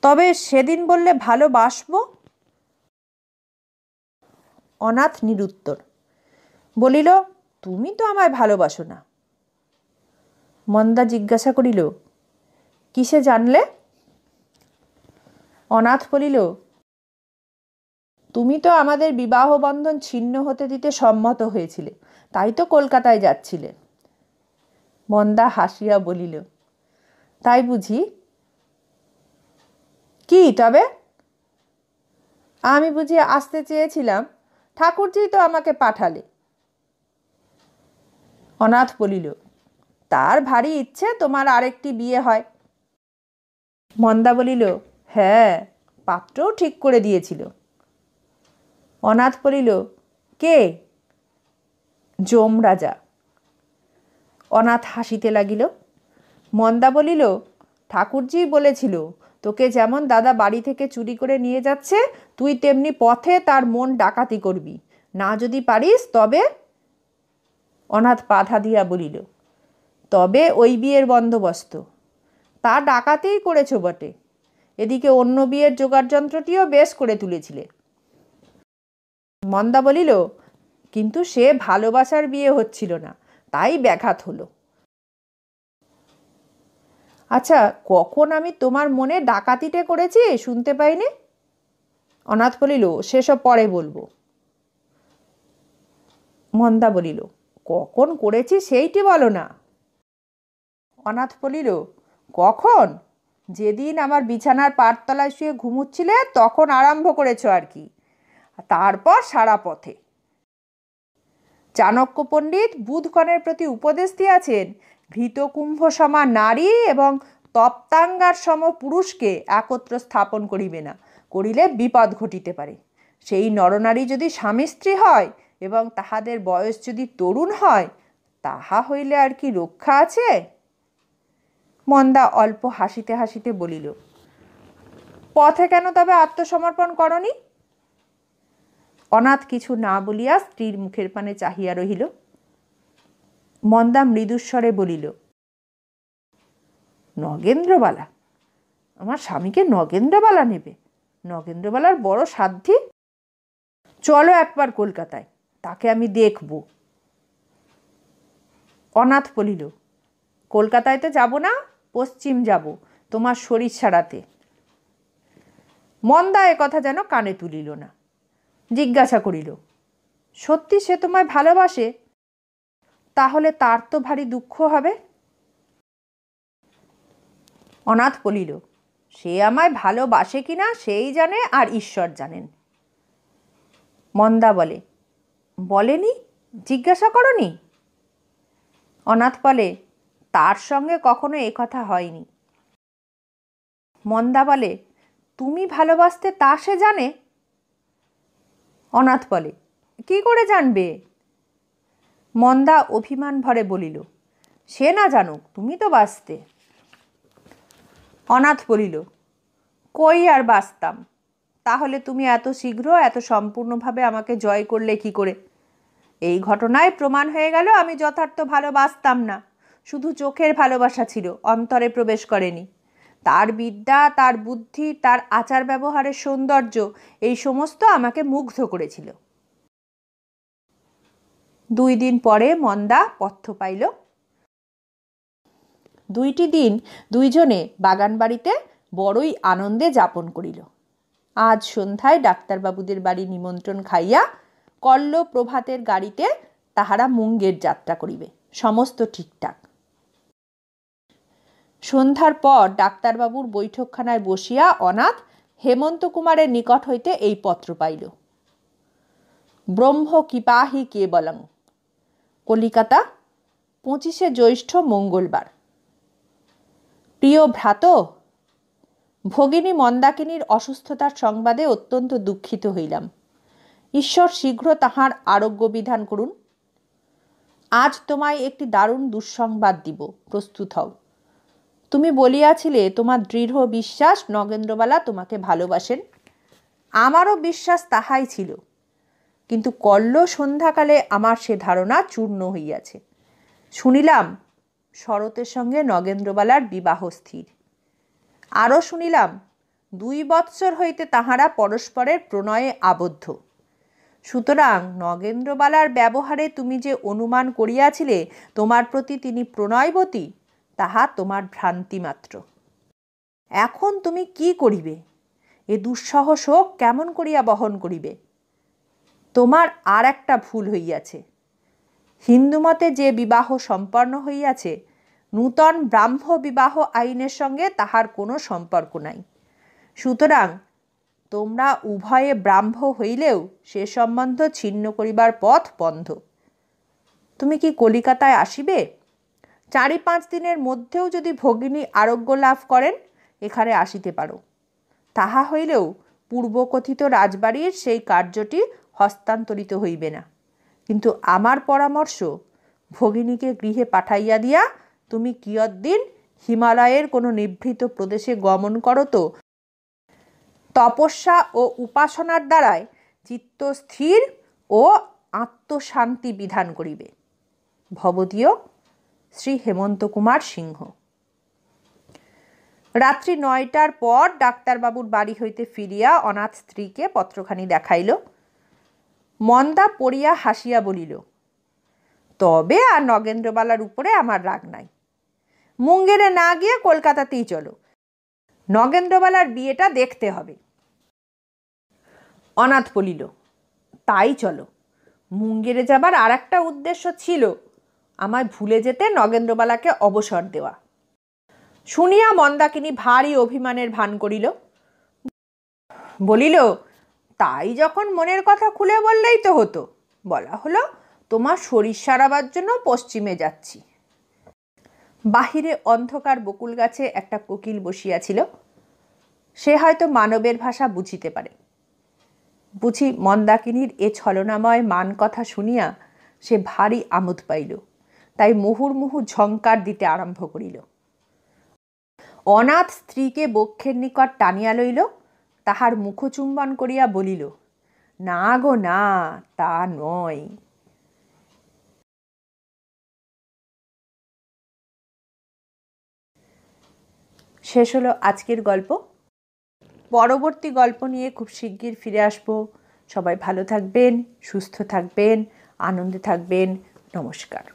Speaker 1: তবে সেদিন বললে ভালোবাসবো? অনাথ নিরুত্তর, বলিল, তুমি তো আমায় ভালোবাসো না। মন্দা জিজ্ঞাসা করিল, কিসে জানলে? অনাথ বলিল, তুমি তো আমাদের বিবাহ বন্ধন ছিন্ন হতে দিতে সম্মত হয়েছিলে, তাই তো কলকাতায় যাচ্ছিলে। মন্দা হাসিয়া বলিল, তাই বুঝি? কি তবে? আমি বুঝি আসতে চেয়েছিলাম, ঠাকুরজি তো আমাকে পাঠালে। অনাথ বলিল, তার ভারী ইচ্ছে তোমার আরেকটি বিয়ে হয়। মন্দা বলিল, হ্যাঁ, পাত্রও ঠিক করে দিয়েছিল। অনাথ বলিল, কে? যমরাজা। অনাথ হাসিতে লাগিল। মন্দা বলিল, ঠাকুরজি বলেছিল, তোকে যেমন দাদা বাড়ি থেকে চুরি করে নিয়ে যাচ্ছে, তুই তেমনি পথে তার মন ডাকাতি করবি, না যদি পারিস তবে। অনাথ বাধা দিয়া বলিল, তবে ওই বিয়ের বন্দোবস্ত তা ডাকাতেই করেছ বটে, এদিকে অন্য বিয়ের জোগাড় যন্ত্রটিও বেশ করে তুলেছিলে। মন্দা বলিল, কিন্তু সে ভালোবাসার বিয়ে হচ্ছিল না, তাই ব্যাঘাত হলো। আচ্ছা, কখন আমি তোমার মনে ডাকাতিটা করেছি শুনতে পাইনি? অনাথ বলিল, সেসব পরে বলবো। মন্দা বলিল, কখন করেছি সেইটি বলো না। অনাথ বলিল, কখন? যেদিন আমার বিছানার পাড়তলায় শুয়ে ঘুমুচ্ছিলে তখন আরম্ভ করেছ আর কি, তারপর সারা পথে। চাণক্য পণ্ডিত বুধগণের প্রতি উপদেশ দিয়েছেন, ভীতকুম্ভ সমা নারী এবং তপ্তাঙ্গার সম পুরুষকে একত্র স্থাপন করিবে না, করিলে বিপদ ঘটিতে পারে। সেই নরনারী যদি স্বামী স্ত্রী হয় এবং তাহাদের বয়স যদি তরুণ হয়, তাহা হইলে আর কি রক্ষা আছে? মন্দা অল্প হাসিতে হাসিতে বলিল, পথে কেন তবে আত্মসমর্পণ করনি? অনাথ কিছু না বলিয়া স্ত্রীর মুখের পানে চাহিয়া রহিল। মন্দা মৃদুস্বরে বলিল, নগেন্দ্রবালা? আমার স্বামীকে নগেন্দ্রবালা নেবে? নগেন্দ্রবালার বড় সাধ্যি। চলো একবার কলকাতায়, তাকে আমি দেখব। অনাথ বলিল, কলকাতায় তো যাব না, পশ্চিম যাব, তোমার শরীর সারাতে। মন্দা কথা যেন কানে তুলিল না, জিজ্ঞাসা করিল, সত্যি সে তোমায় ভালোবাসে? তাহলে তার তো ভারী দুঃখ হবে। অনাথ বলিল, সে আমায় ভালোবাসে কিনা সেই জানে, আর ঈশ্বর জানেন। মন্দা বলে, বলেনি? জিজ্ঞাসা করনি? অনাথ বলে, তার সঙ্গে কখনো এ কথা হয়নি। মন্দা বলে, তুমি ভালোবাসতে তা সে জানে? অনাথ বলে, কি করে জানবে? মন্দা অভিমান ভরে বলিল, সে না জানুক, তুমি তো বাসতে। অনাথ বলিল, কই আর বাসতাম? তাহলে তুমি এত শীঘ্র এত সম্পূর্ণভাবে আমাকে জয় করলে কি করে? এই ঘটনায় প্রমাণ হয়ে গেল আমি যথার্থ ভালোবাসতাম না, শুধু চোখের ভালোবাসা ছিল, অন্তরে প্রবেশ করেনি। তার বিদ্যা, তার বুদ্ধি, তার আচার ব্যবহারের সৌন্দর্য, এই সমস্ত আমাকে মুগ্ধ করেছিল। 2 দিন পরে মন্দা পথ্য পাইল। 2টি দিন দুইজনে বাগান বাড়িতে বড়ই আনন্দে যাপন করিল। আজ সন্ধ্যায় ডাক্তারবাবুদের বাড়ি নিমন্ত্রণ খাইয়া কল্ল প্রভাতের গাড়িতে তাহারা মুঙ্গের যাত্রা করিবে। সমস্ত ঠিকঠাক। সন্ধ্যার পর ডাক্তারবাবুর বৈঠকখানায় বসিয়া অনাথ হেমন্ত কুমারের নিকট হইতে এই পত্র পাইল। ব্রহ্ম কৃপাহি কেবলং। কলিকাতা, 25শে জ্যৈষ্ঠ, মঙ্গলবার। প্রিয় ভ্রাত, ভগিনী মন্দাকিনীর অসুস্থতার সংবাদে অত্যন্ত দুঃখিত হইলাম। ঈশ্বর শীঘ্র তাহার আরোগ্য বিধান করুন। আজ তোমায় একটি দারুণ দুঃসংবাদ দিব, প্রস্তুত হও। তুমি বলিয়াছিলে তোমার দৃঢ় বিশ্বাস নগেন্দ্রবালা তোমাকে ভালোবাসেন। আমারও বিশ্বাস তাহাই ছিল, কিন্তু কল্য সন্ধ্যাকালে আমার সে ধারণা চূর্ণ হইয়াছে। শুনিলাম শরতের সঙ্গে নগেন্দ্রবালার বিবাহ স্থির। আরও শুনিলাম 2 বৎসর হইতে তাহারা পরস্পরের প্রণয়ে আবদ্ধ। সুতরাং নগেন্দ্রবালার ব্যবহারে তুমি যে অনুমান করিয়াছিলে তোমার প্রতি তিনি প্রণয়বতী, তাহা তোমার ভ্রান্তি মাত্র। এখন তুমি কি করিবে? এ দুঃসহ শোক কেমন করিয়া বহন করিবে? তোমার আর একটা ভুল হইয়াছে। হিন্দুমতে যে বিবাহ সম্পন্ন হইয়াছে, নূতন ব্রাহ্ম বিবাহ আইনের সঙ্গে তাহার কোনো সম্পর্ক নাই। সুতরাং তোমরা উভয়ে ব্রাহ্ম হইলেও সে সম্বন্ধ ছিন্ন করিবার পথ বন্ধ। তুমি কি কলিকাতায় আসিবে? 4-5 দিনের মধ্যেও যদি ভগিনী আরোগ্য লাভ করেন, এখানে আসিতে পারো। তাহা হইলেও পূর্বকথিত রাজবাড়ির সেই কার্যটি হস্তান্তরিত হইবে না। কিন্তু আমার পরামর্শ, ভগিনীকে গৃহে পাঠাইয়া দিয়া তুমি কিয়দ্দিন হিমালয়ের কোনো নিভৃত প্রদেশে গমন করো তো তপস্যা ও উপাসনার দ্বারায় চিত্ত স্থির ও আত্মশান্তি বিধান করিবে। ভবদীয় শ্রী হেমন্ত কুমার সিংহ। রাত্রি 9টার পর ডাক্তারবাবুর বাড়ি হইতে ফিরিয়া অনাথ স্ত্রীকে পত্রখানি দেখাইল। মন্দা পড়িয়া হাসিয়া বলিল, তবে আর নগেন্দ্রবালার উপরে আমার রাগ নাই। মুঙ্গেরে না গিয়ে কলকাতাতেই চলো, নগেন্দ্রবালার বিয়েটা দেখতে হবে। অনাথ বলিল, তাই চলো। মুঙ্গেরে যাবার আর একটা উদ্দেশ্য ছিল, আমায় ভুলে যেতে নগেন্দ্রবালাকে অবসর দেওয়া। শুনিয়া মন্দাকিনী ভারী অভিমানের ভান করিল। বলিল, তাই যখন মনের কথা খুলে বললেই তো হতো। বলা হলো, তোমার শরীর সারাবার জন্য পশ্চিমে যাচ্ছি। বাহিরে অন্ধকার বকুল গাছে একটা কোকিল বসিয়াছিল। সে হয়তো মানবের ভাষা বুঝিতে পারে। বুঝি মন্দাকিনীর এ ছলনাময় মান কথা শুনিয়া সে ভারী আমোদ পাইল, তাই মুহুর্মুহু ঝঙ্কার দিতে আরম্ভ করিল। অনাথ স্ত্রীকে বক্ষের নিকট টানিয়া লইল, তাহার মুখচুম্বন করিয়া বলিল, না গো না, তা নয়। শেষ হলো আজকের গল্প। পরবর্তী গল্প নিয়ে খুব শিগগির ফিরে আসব। সবাই ভালো থাকবেন, সুস্থ থাকবেন, আনন্দে থাকবেন। নমস্কার।